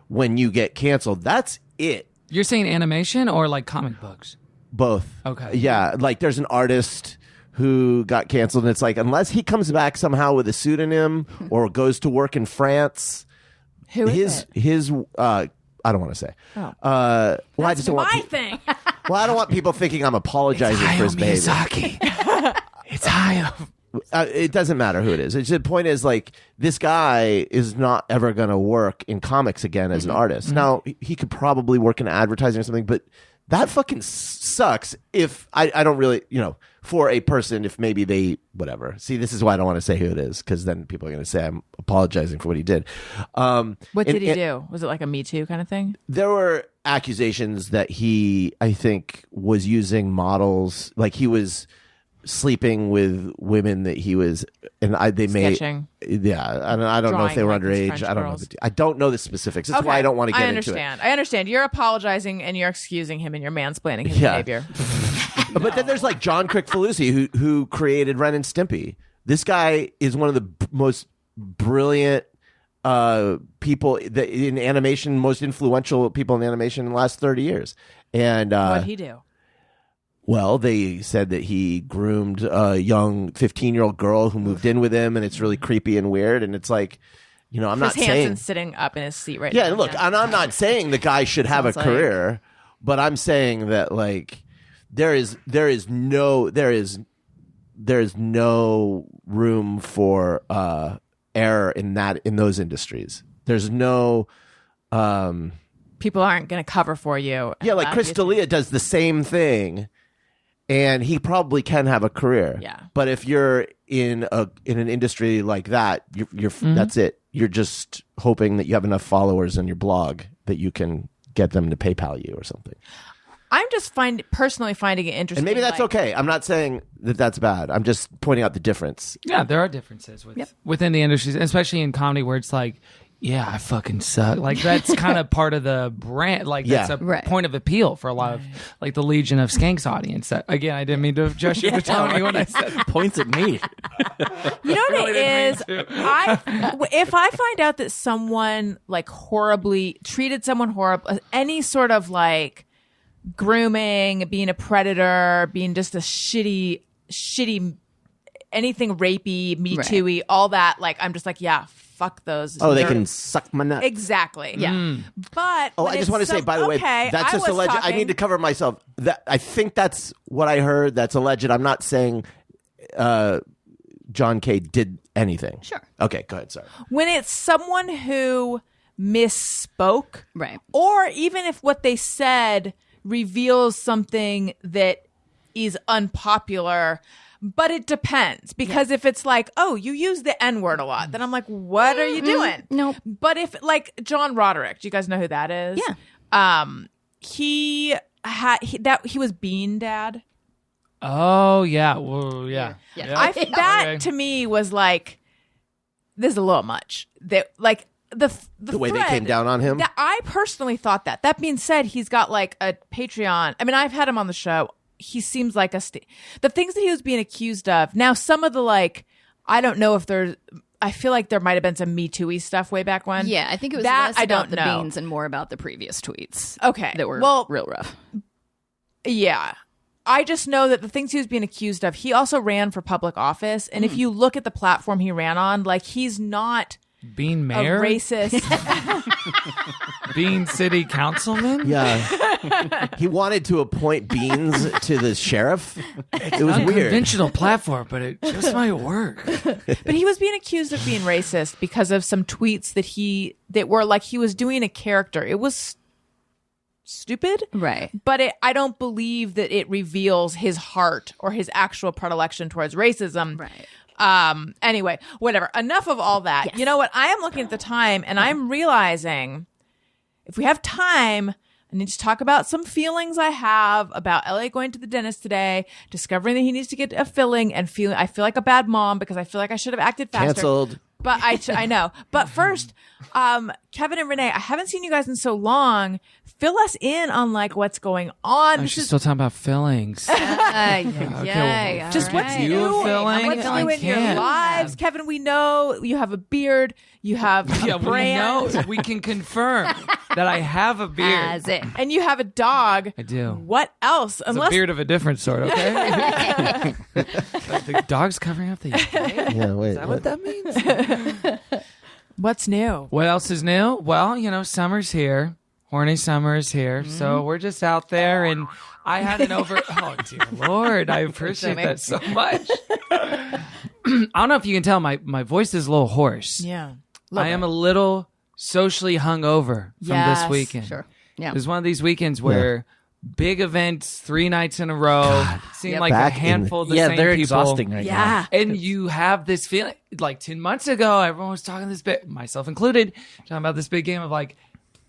when you get canceled, that's it. You're saying animation or like comic books? Both. Okay. Yeah. Like there's an artist who got canceled, and it's like, unless he comes back somehow with a pseudonym or goes to work in France, Who is his I don't want to say. Oh. Well, I just don't my want thing. well, I don't want people thinking I'm apologizing for his behavior. Miyazaki. It's Hayao. It doesn't matter who it is. The point is, like, this guy is not ever going to work in comics again as an artist. Now, he could probably work in advertising or something, but that fucking sucks if I don't really, for a person, if maybe they, whatever. See, this is why I don't want to say who it is, because then people are going to say I'm apologizing for what he did. What did he do? Was it like a Me Too kind of thing? There were accusations that he, I think, was using models, like he was sleeping with women that he was, and they made, Sketching. yeah, I don't know if they were Drawing like these underage. French I don't know. girls. I don't know the specifics. That's why I don't want to get into it. I understand. You're apologizing and you're excusing him and you're mansplaining his behavior. But then there's like John Crick-Falusi who created Ren and Stimpy. This guy is one of the most brilliant people in animation, most influential people in animation in the last 30 years. And What'd he do? well, they said that he groomed a young 15-year-old girl who moved in with him, and it's really creepy and weird. And it's like, I'm not Chris saying Hansen's sitting up in his seat right now. Yeah, look, and I'm not saying the guy should have a Sounds like- career, but I'm saying that like there is no room for error in those industries. There's no People aren't going to cover for you. yeah, like Chris D'Elia does the same thing, and he probably can have a career. Yeah. But if you're in an industry like that, you're that's it. You're just hoping that you have enough followers on your blog that you can get them to PayPal you or something. I'm just personally finding it interesting. And maybe that's okay. I'm not saying that that's bad. I'm just pointing out the difference. Yeah, there are differences within the industries, especially in comedy where it's like, yeah, I fucking suck. Like that's kind of part of the brand. Like that's a point of appeal for a lot of like the Legion of Skanks audience. That, again, I didn't mean to adjust your Tony when I said points at me. You know what it is? If I find out that someone like horribly treated someone horrible, any sort of like grooming, being a predator, being just a shitty, anything rapey, Me Too-y, all that, like I'm just like, yeah, fuck those. Oh, they can suck my nut. Exactly. Yeah. But I just want to say, by the way, that's just alleged. I need to cover myself. I think that's what I heard. That's alleged. I'm not saying John K. did anything. Sure. Okay, go ahead. Sorry. When it's someone who misspoke, right, or even if what they said reveals something that is unpopular. But it depends, because if it's like, oh, you use the N-word a lot, then I'm like, what are you doing? Nope. But if like John Roderick, do you guys know who that is? Yeah. He was Bean Dad. oh yeah, well, yeah. That to me was like, this is a little much. That like the way they came down on him. I personally thought that. That being said, he's got like a Patreon. I mean, I've had him on the show. He seems like the things that he was being accused of. Now, some of the like, I don't know if there's. I feel like there might have been some Me Too-y stuff way back when. Yeah, I think it was that less about the know. beans and more about the previous tweets. Okay, that were real rough. Yeah, I just know that the things he was being accused of. He also ran for public office, and if you look at the platform he ran on, like he's not Being mayor, a racist. being city councilman. Yeah, he wanted to appoint Beans to the sheriff. It was weird. Unconventional platform, but it just might work. But he was being accused of being racist because of some tweets that were like he was doing a character. It was stupid, right? But I don't believe that it reveals his heart or his actual predilection towards racism, right? Anyway, whatever. Enough of all that. Yes. You know what? I am looking at the time and I'm realizing if we have time, I need to talk about some feelings I have about LA going to the dentist today, discovering that he needs to get a filling, and I feel like a bad mom because I feel like I should have acted faster. Canceled. But I know. But first, Kevin and Renee, I haven't seen you guys in so long. Fill us in on like what's going on. I'm still talking about fillings. Just what's new, filling? what's new in your lives, Kevin. We know you have a beard. You have a brand. We know. We can confirm that I have a beard. As it. And you have a dog. I do. What else? It's a beard of a different sort, okay? The dog's covering up the Yeah, wait. Is that what that means? What's new? What else is new? Well, summer's here. Horny summer is here. So we're just out there, and I had an oh, dear Lord. I appreciate that so much. I don't know if you can tell, my voice is a little hoarse. Yeah. I am a little socially hungover from this weekend. Sure. Yeah. It was one of these weekends where big events, 3 nights in a row, seemed like a handful of the same they're people. exhausting right now. And you have this feeling, like 10 months ago, everyone was talking this bit, myself included, talking about this big game of like,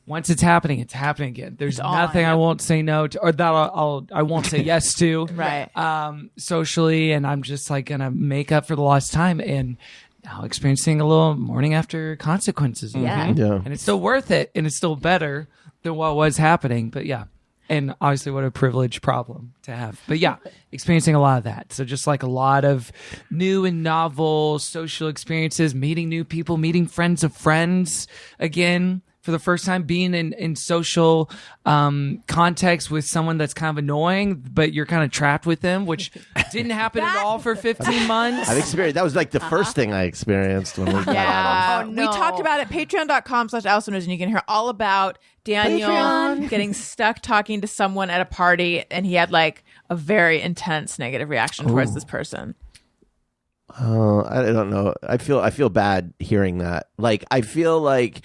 once it's happening again. There's nothing I won't say no to, or that I won't say yes to. Right. Socially, and I'm just like gonna make up for the lost time, and now experiencing a little morning after consequences. Yeah. Yeah. And it's still worth it, and it's still better than what was happening. But yeah. And obviously, what a privileged problem to have. But yeah, experiencing a lot of that. So just like a lot of new and novel social experiences, meeting new people, meeting friends of friends again for the first time, being in social context with someone that's kind of annoying, but you're kind of trapped with them, which didn't happen at all for 15 months. I've experienced, that was like the first thing I experienced when we got out. We talked about it. Patreon.com/AlisonRosen, and you can hear all about Daniel getting stuck talking to someone at a party, and he had like a very intense negative reaction towards this person. Oh, I don't know. I feel bad hearing that. Like, I feel like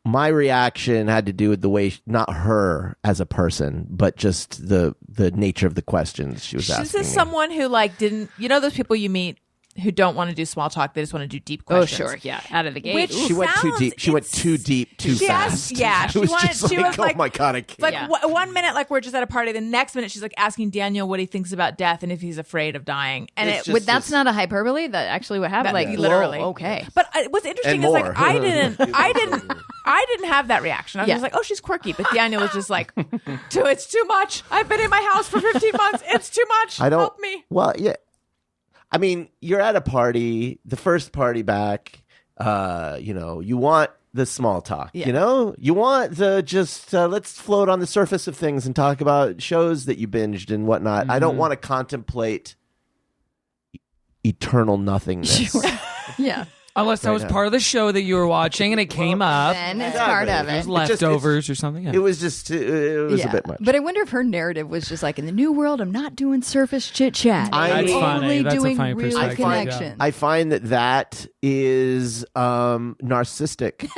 my reaction had to do with the way, not her as a person, but just the nature of the questions she was asking. This is me. someone who like didn't, those people you meet who don't want to do small talk. They just want to do deep Oh, questions. sure. Yeah. Out of the gate. Which She went too sounds- deep. She went it's- too deep too She fast. asked, yeah, She was wanted- just she like, was like- oh my God, I can't. Like Yeah. 1 minute, like we're just at a party. The next minute, she's like asking Daniel what he thinks about death and if he's afraid of dying. And It's it, just- But that's not a hyperbole. That actually what happened. That- Like literally. whoa, okay. But what's interesting And is like more. I didn't have that reaction. I was Yeah. just like, oh, she's quirky. But Daniel was just like, it's too much. I've been in my house for 15 months. It's too much. I don't. Help me. Well, yeah. I mean, you're at a party, the first party back. You want the small talk. Yeah. You know, you want the just let's float on the surface of things and talk about shows that you binged and whatnot. I don't want to contemplate eternal nothingness. Yeah. Unless that was now. part of the show that you were watching and it came up. Then it's exactly. part of It it. was Leftovers or something. Yeah. It was just it was a bit much. But I wonder if her narrative was just like, in the new world, I'm not doing surface chit chat. That's I'm funny. only That's a doing funny real perspective, yeah. connections. I find that is narcissistic.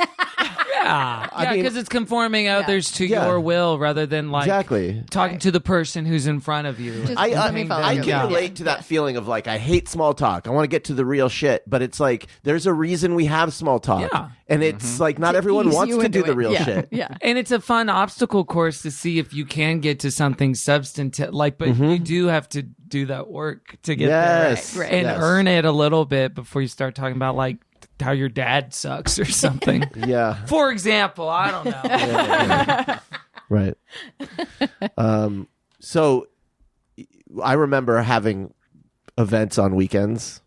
Yeah, mean- because it's conforming others to Yeah. your will rather than like Exactly. talking to the person who's in front of you. Just I let me follow I you. can Yeah. relate to that feeling of like I hate small talk. I want to get to the real shit, but it's like there's a reason we have small talk, Yeah. and it's like not everyone Ease wants you to into do the it. real Yeah. shit. Yeah. And it's a fun obstacle course to see if you can get to something substantive. Like, but you do have to do that work to get Yes, there Right. and yes. earn it a little bit before you start talking about like how your dad sucks or something. Yeah, For example, I don't know. right. So I remember having events on weekends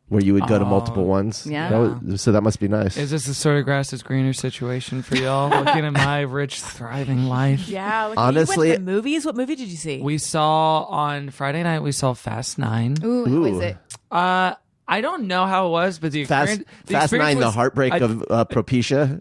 where you would go to multiple ones. Yeah. So that must be nice. Is this a sort of grass is greener situation for y'all? Looking at my rich, thriving life. Yeah. Like, Honestly- you went to the movies. What movie did you see? We saw on Friday night. We saw Fast 9. Ooh, how is it? I don't know how it was, but the Fast experience, Nine, the was- heartbreak I- of Propecia.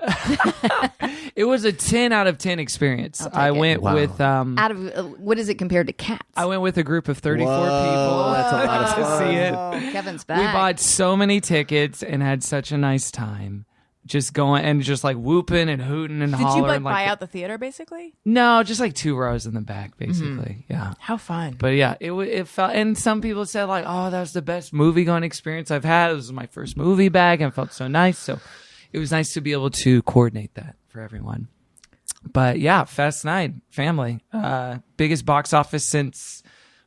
It was a 10 out of 10 experience. I it. went Wow. with Out of what is it compared to Cats? I went with a group of 34 Whoa, people. that's a lot of to fun. see it. Oh, Kevin's back. We bought so many tickets and had such a nice time. Just going and just like whooping and hooting and Did hollering. you like buy the- out the theater basically? No, just like 2 rows in the back, basically. Yeah. How fun. But yeah, it felt, and some people said like, "Oh, that was the best movie going experience I've had. It was my first movie bag, and it felt so nice." So it was nice to be able to coordinate that for everyone. But yeah, Fast 9, family, biggest box office since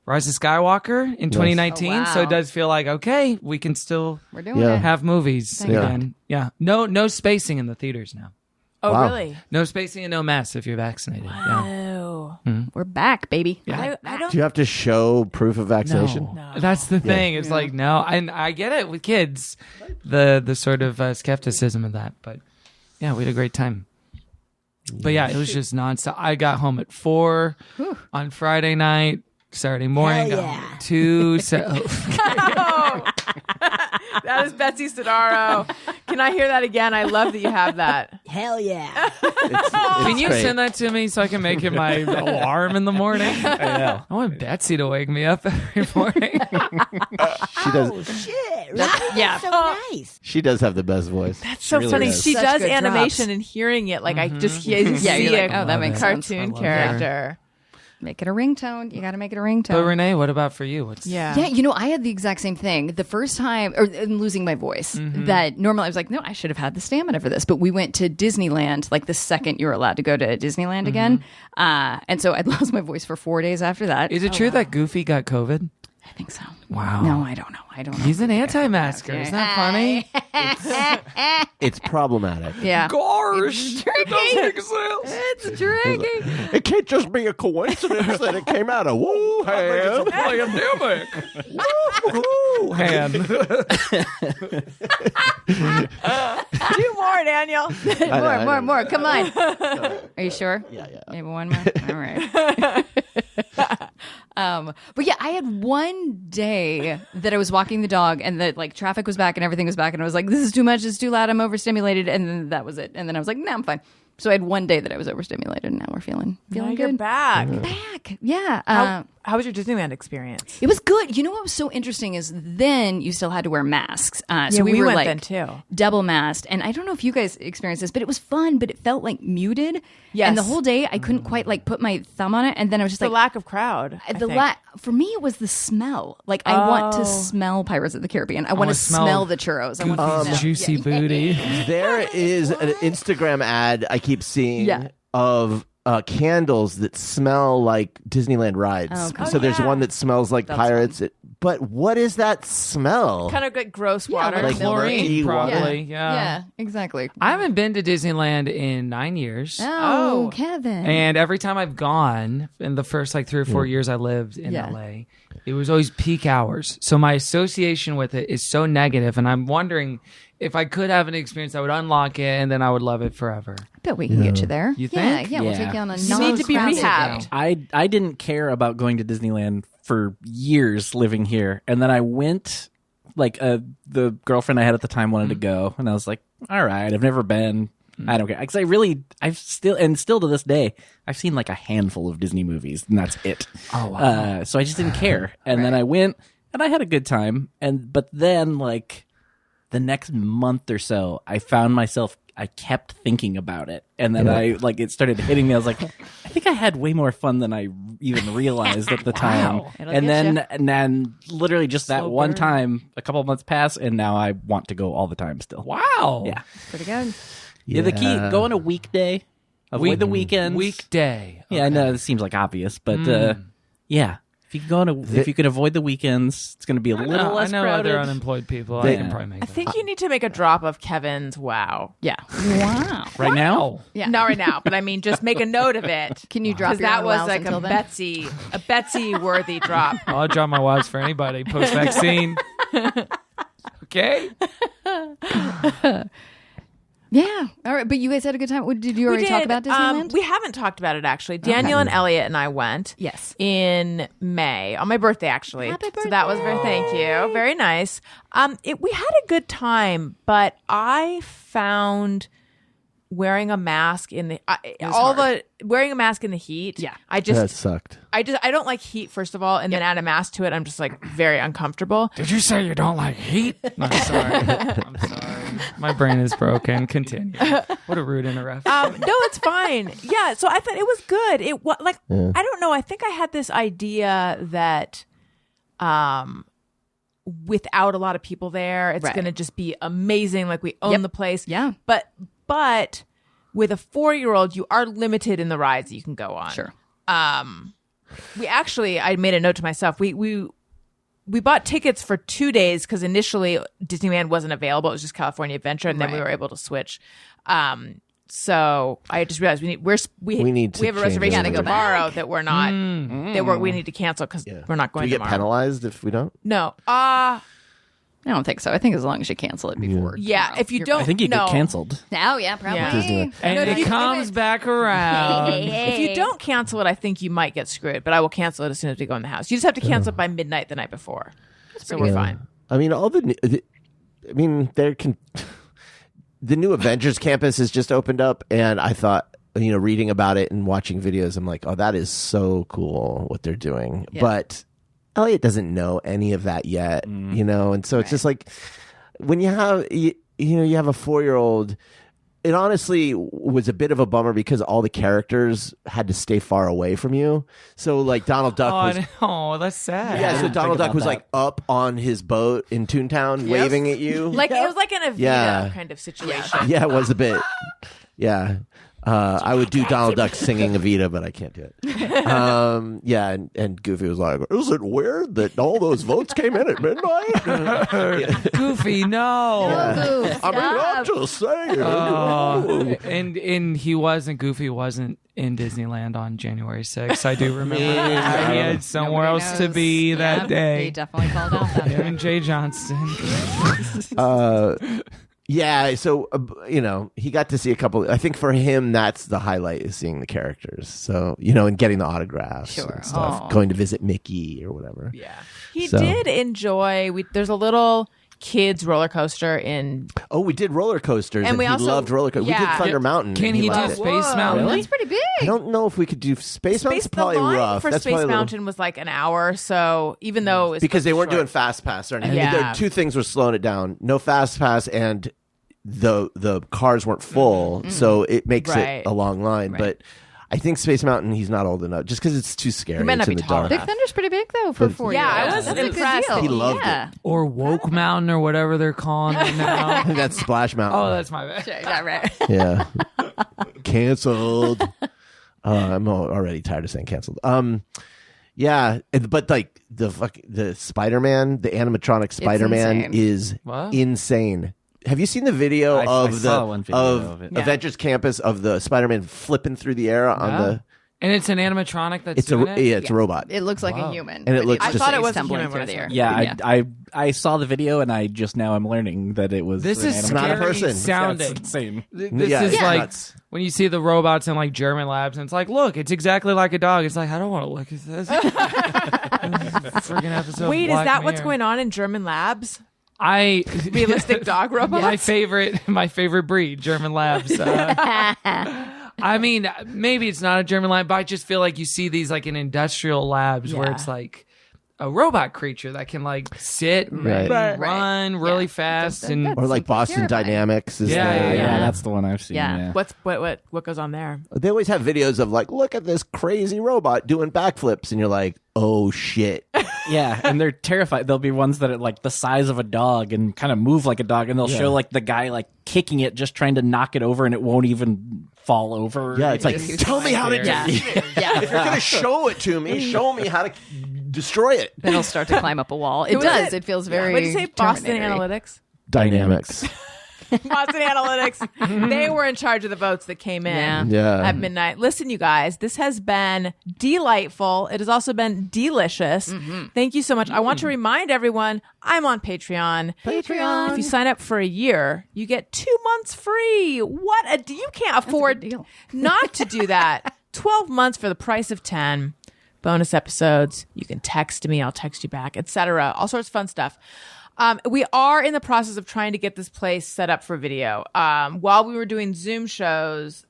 Rise of Skywalker in 2019. Oh, wow. So it does feel like okay, we can still We're doing Yeah. it. have movies Thank again. Yeah, no spacing in the theaters now. Oh, Wow. really? No spacing and no masks if you're vaccinated. Yeah. Oh. We're back, baby. Yeah. I don't. Do you have to show proof of vaccination? No. That's the thing. It's like no, and I get it with kids, the sort of skepticism of that. But yeah, we had a great time. But yeah, it was just nonstop. I got home at 4 on Friday night. Saturday morning, got home at 2. That is Betsy Sidaro. Can I hear that again? I love that you have that. Hell yeah. Can you great. send that to me so I can make it my alarm in the morning? I know. I want Betsy to wake me up every morning. She does. Shit, right? Yeah. So nice. She does have the best voice. That's so really funny. does. She Such does good animation drops. and hearing it. Like I just Yeah, see you're like, a oh, that makes sense. cartoon I love her. character. Make it a ringtone. You got to make it a ringtone. But Renee, what about for you? What's Yeah. Yeah, you know, I had the exact same thing. The first time, or in losing my voice, that normally I was like, no, I should have had the stamina for this. But we went to Disneyland, like the second you were allowed to go to Disneyland again. And so I'd lost my voice for 4 days after that. Is it true that Goofy got COVID? I think so. Wow. No, I don't know. I don't know. He's an anti-masker. Isn't that funny? It's problematic. Yeah. Gosh, it doesn't make sense. It's tricky. It can't just be a coincidence that it came out of Wuhan. Pandemic. Do more, Daniel. More. Come on. Are you sure? Yeah. Maybe one more? All right. But yeah, I had one day that I was walking the dog and that like traffic was back and everything was back and I was like, this is too much, it's too loud, I'm overstimulated. And then that was it. And then I was like, no, I'm fine. So I had one day that I was overstimulated and now we're feeling Now good. you're back. Back. Yeah. How was your Disneyland experience? It was good. You know what was so interesting is then you still had to wear masks. So we were went like then too. double masked. And I don't know if you guys experienced this, but it was fun, but it felt like muted. Yes. And the whole day I couldn't quite like put my thumb on it. And then I was just The like, lack of crowd. I think. For me, it was the smell. Like, I want to smell Pirates of the Caribbean. I want to smell the churros. I want to smell juicy booty. There is an Instagram ad I keep seeing of candles that smell like Disneyland rides. So there's one that smells like pirates. But what is that smell? Kind of like gross water. like Chlorine, murky probably. Yeah, exactly. I haven't been to Disneyland in 9 years. Oh, Kevin. And every time I've gone, in the first like 3 or 4 years I lived in LA, it was always peak hours. So my association with it is so negative, and I'm wondering if I could have an experience, I would unlock it, and then I would love it forever. I bet we can get you there. You think? Yeah, we'll take you on a You need to be non-crowded rehabbed. I didn't care about going to Disneyland for years living here, and then I went. Like the girlfriend I had at the time wanted to go, and I was like, "All right, I've never been. I don't care." Because still to this day, I've seen like a handful of Disney movies, and that's it. Oh wow! So I just didn't care, and then I went, and I had a good time, but then like the next month or so, I found myself. I kept thinking about it, and then it started hitting me. I was like, I think I had way more fun than I even realized at the time. And then literally just that one time, a couple of months passed, and now I want to go all the time still. Wow. Yeah. Pretty good. Yeah, the key, go on a weekday, avoid the weekends. Weekday. Yeah, I know this seems like obvious, but yeah. If you can if you can avoid the weekends, it's going to be a little less I know crowded. other unemployed people. I can probably make I think you need to make a drop of Kevin's wow. Yeah. Wow. Right now? Yeah. Not right now, but I mean, just make a note of it. Can you drop Because your that own was wows like until a then? Betsy worthy drop. I'll drop my wows for anybody post vaccine. Okay. Yeah. All right. But you guys had a good time. Did you already talk about Disneyland? We haven't talked about it actually. Daniel and Elliot and I went. Yes. In May on my birthday actually. Happy So that was thank you. Very nice. We had a good time, but I found wearing a mask in the wearing a mask in the heat. Yeah. That sucked. I don't like heat first of all, and then add a mask to it. I'm just like very uncomfortable. Did you say you don't like heat? No, I'm sorry. I'm sorry. My brain is broken. Continue. What a rude interruption. No, it's fine. Yeah, so I thought it was good. It was like I don't know. I think I had this idea that, without a lot of people there, it's going to just be amazing. Like we own the place. Yeah. But with a 4-year-old, you are limited in the rides that you can go on. Sure. I made a note to myself. We bought tickets for 2 days because initially Disneyland wasn't available. It was just California Adventure, and then we were able to switch. So I just realized we have a reservation it. tomorrow that we're not we need to cancel because we're not going Do we get tomorrow. penalized if we don't? No. I don't think so. I think as long as you cancel it before. Yeah. tomorrow, If you you're don't, I think you no. get canceled. Oh, yeah, probably. Yeah. Disneyland. And No, if it you- comes back around. If you don't cancel it, I think you might get screwed. But I will cancel it as soon as we go in the house. You just have to cancel it by midnight the night before, so we're fine. I mean, the new Avengers campus has just opened up, and I thought, reading about it and watching videos, I'm like, oh, that is so cool what they're doing. Yeah. But Elliot doesn't know any of that yet, and so it's just like when you have you have a 4-year-old. It honestly was a bit of a bummer because all the characters had to stay far away from you. So like Donald Duck was. Oh, that's sad. Yeah, so Donald Duck was that. like up on his boat in Toontown, waving at you. Like it was like an Evita Yeah. kind of situation. Yeah, it was a bit. Yeah. I would do Donald Duck singing Evita, but I can't do it. And Goofy was like, is it weird that all those votes came in at midnight? Goofy, no. I mean, I'm just saying. And Goofy wasn't in Disneyland on January 6th. I do remember that. He had somewhere Nobody else to knows. be Yeah, that day. He definitely called out that Him and Jay Johnston. Yeah, so he got to see a couple. I think for him, that's the highlight is seeing the characters. So and getting the autographs and stuff, going to visit Mickey or whatever. Yeah, he did enjoy. There's a little kids roller coaster in. Oh, we did roller coasters, And we he also- loved roller coasters. We yeah. did Thunder Mountain. Can and he do liked it. Space Mountain? That's pretty big. I don't know if we could do Space Mountain's probably the line rough. for That's Space probably a little- Mountain was like an hour. So even though it was because they weren't short. doing Fast Pass or anything. Yeah. There two things were slowing it down: no Fast Pass, and the cars weren't full, so it makes Right. it a long line. But I think Space Mountain, he's not old enough, just because it's too scary. He might not It's in be the tall dark. Big Thunder's pretty big though for 4 years. Yeah, I was That's a good impressed. deal. He loved yeah. Or Woke Mountain or whatever they're calling it now. That's Splash Mountain. Oh, that's my bad. Yeah, right. Yeah. Canceled. I'm already tired of saying canceled. Yeah, but like the Spider-Man, the animatronic Spider-Man insane. is What? insane. Have you seen the video I of saw one video of it. Avengers Campus of the Spider-Man flipping through the air on No. the? And it's an animatronic that's It's a doing it? it's a robot. It looks like Wow. a human. And it but looks it's just- I thought it just was a tumbling human through when the I air. Yeah, I saw the video and I just now I'm learning that it was. This an is animatronic. not a scary person. sounding. That's insane. This Yeah, is it's like nuts. when you see the robots in like German labs, and it's like, look, it's exactly like a dog. It's like, I don't want to look at this. Freaking episode. Wait, of is Black that what's Mirror. going on in German labs? I Realistic dog robots? my favorite breed, German labs. I mean, maybe it's not a German lab, but I just feel like you see these like in industrial labs where Yeah. it's like a robot creature that can like sit, and Right. run really fast, That's- and that's- Or like Boston terrifying. Dynamics. Is Yeah, there. Yeah, that's the one I've seen. Yeah. Yeah. What goes on there? They always have videos of like, look at this crazy robot doing backflips, and you're like, oh shit. Yeah, and they're terrified. There'll be ones that are like the size of a dog and kind of move like a dog, and they'll show like the guy like kicking it, just trying to knock it over, and it won't even fall over. Yeah, it's like, tell me how to Yeah. defeat it. Yeah. If you're gonna show it to me, show me how to destroy it. Then he'll start to climb up a wall. It Who is does. it? It feels very. What did you say? Boston Terminator-y. Analytics? Dynamics. Boston Analytics. They were in charge of the votes that came in Yeah. Yeah. at midnight. Listen, you guys, this has been delightful. It has also been delicious. Thank you so much. I want to remind everyone I'm on Patreon. Patreon. If you sign up for a year, you get 2 months free. What a you can't afford deal. not to do that. 12 months for the price of 10. Bonus episodes. You can text me. I'll text you back, etc. All sorts of fun stuff. We are in the process of trying to get this place set up for video. While we were doing Zoom shows,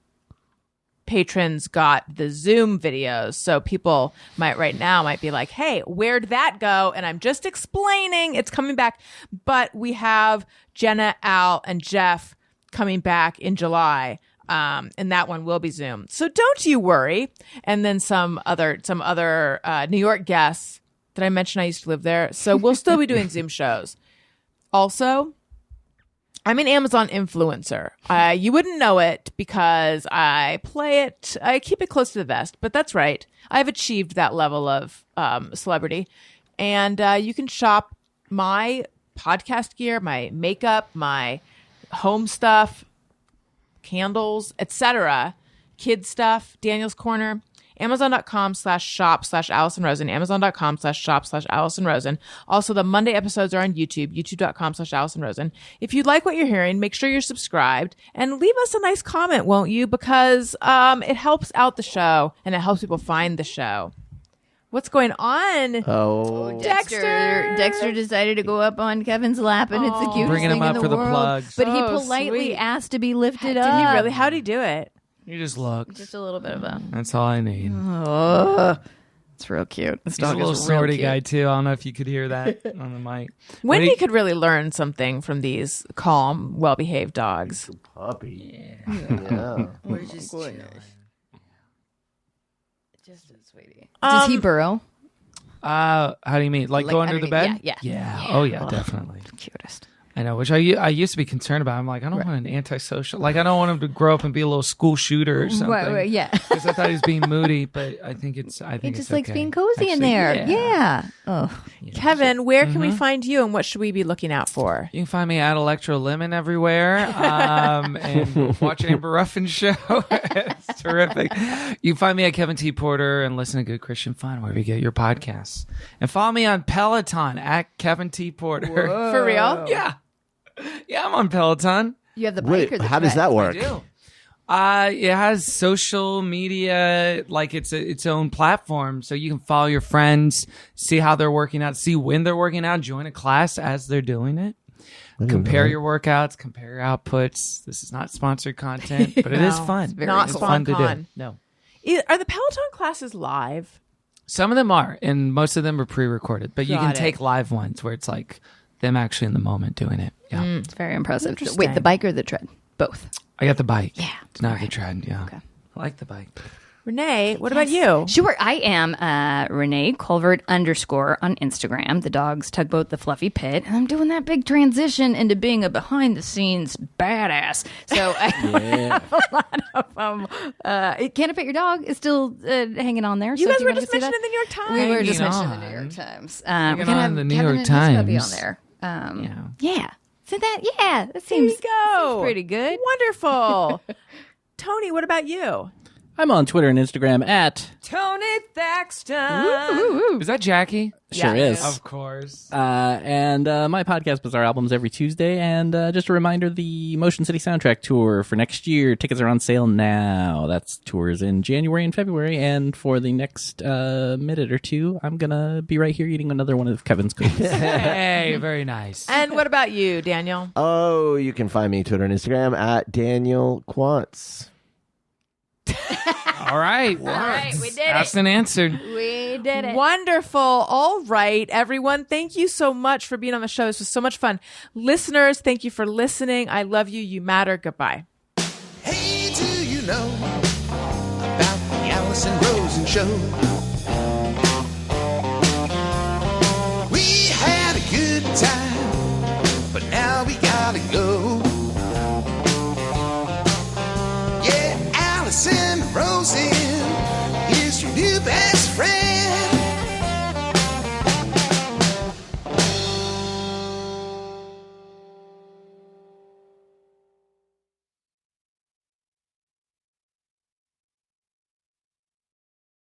patrons got the Zoom videos. So people right now might be like, hey, where'd that go? And I'm just explaining it's coming back. But we have Jenna, Al, and Jeff coming back in July. And that one will be Zoom. So don't you worry. And then some other New York guests. Did I mention I used to live there? So we'll still be doing Zoom shows. Also, I'm an Amazon influencer. You wouldn't know it because I keep it close to the vest, but that's right. I've achieved that level of celebrity. And you can shop my podcast gear, my makeup, my home stuff, candles, etc., kid stuff, Daniel's Corner. Amazon.com/shop/Alison Rosen. Amazon.com/shop/Alison Rosen. Also, the Monday episodes are on YouTube. YouTube.com/Alison Rosen. If you like what you're hearing, make sure you're subscribed and leave us a nice comment, won't you? Because it helps out the show and it helps people find the show. What's going on? Oh. Dexter. Dexter decided to go up on Kevin's lap, and it's the cutest Bringing him thing in up the for the world. plugs. But he Oh, politely sweet. asked to be lifted Did up. he really? How'd he do it? you just look. Just a little bit of a. That's all I need. It's real cute. This He's a dog little is real snorty cute. guy too. I don't know if you could hear that on the mic. Wendy could really learn something from these calm, well-behaved dogs. Puppy. Yeah. We're just just a sweetie. Does he burrow? How do you mean? Like go under the underneath- bed? Yeah. Oh yeah, definitely. Cutest. I know, which I used to be concerned about. I'm like, I don't want an antisocial. Like, I don't want him to grow up and be a little school shooter or something. Right, yeah. Because I thought he was being moody, but I think it's. I He think just it's likes okay. being cozy in Actually, there. Yeah. Oh. Kevin, where can we find you and what should we be looking out for? You can find me at Electro Lemon everywhere, and watch an Amber Ruffin show. It's terrific. You can find me at Kevin T. Porter and listen to Good Christian Fun wherever you get your podcasts. And follow me on Peloton at Kevin T. Porter. For real? Yeah. Yeah, I'm on Peloton. You have the bike Wait, or the how does tread? that work? I do. It has social media, like it's its own platform, so you can follow your friends, see how they're working out, see when they're working out, join a class as they're doing it, compare your workouts, compare your outputs. This is not sponsored content, but it is No, fun. it's very Not It's fun to do. SponCon. No, Are the Peloton classes live? some of them are, and most of them are pre-recorded, but you Got can it. take live ones where it's like them actually in the moment doing it. Yeah, It's very impressive. Interesting. Wait, the bike or the tread? Both. I got the bike. Yeah. not the tread. Yeah, Okay. I like the bike. Renee, what about you? Sure, I am Renee Colvert _, on Instagram. The dog's Tugboat, the Fluffy Pit. And I'm doing that big transition into being a behind-the-scenes badass. So I have a lot of Can't Pet Your Dog is still hanging on there. You so guys if were want to just see mentioned that- in the New York Times. We were just Hanging mentioned in on. the New York Times. Hanging We're gonna on have the New Kevin York and Jessica be on Times. there. Yeah. Yeah. So that that There seems you go. seems pretty good. Wonderful. Tony, what about you? I'm on Twitter and Instagram at Tony Dexter. Is that Jackie? sure Yeah. is. Of course. And my podcast Bizarre Albums every Tuesday. And just a reminder, the Motion City Soundtrack Tour for next year. Tickets are on sale now. That's tours in January and February. And for the next minute or two, I'm going to be right here eating another one of Kevin's cookies. Hey, very nice. And what about you, Daniel? Oh, you can find me Twitter and Instagram at Daniel Quantz. All right. All right, we did Asked it. and answered. We did it. Wonderful. All right, everyone. Thank you so much for being on the show. This was so much fun. Listeners, thank you for listening. I love you. You matter. Goodbye. Hey, do you know about the Alison Rosen show?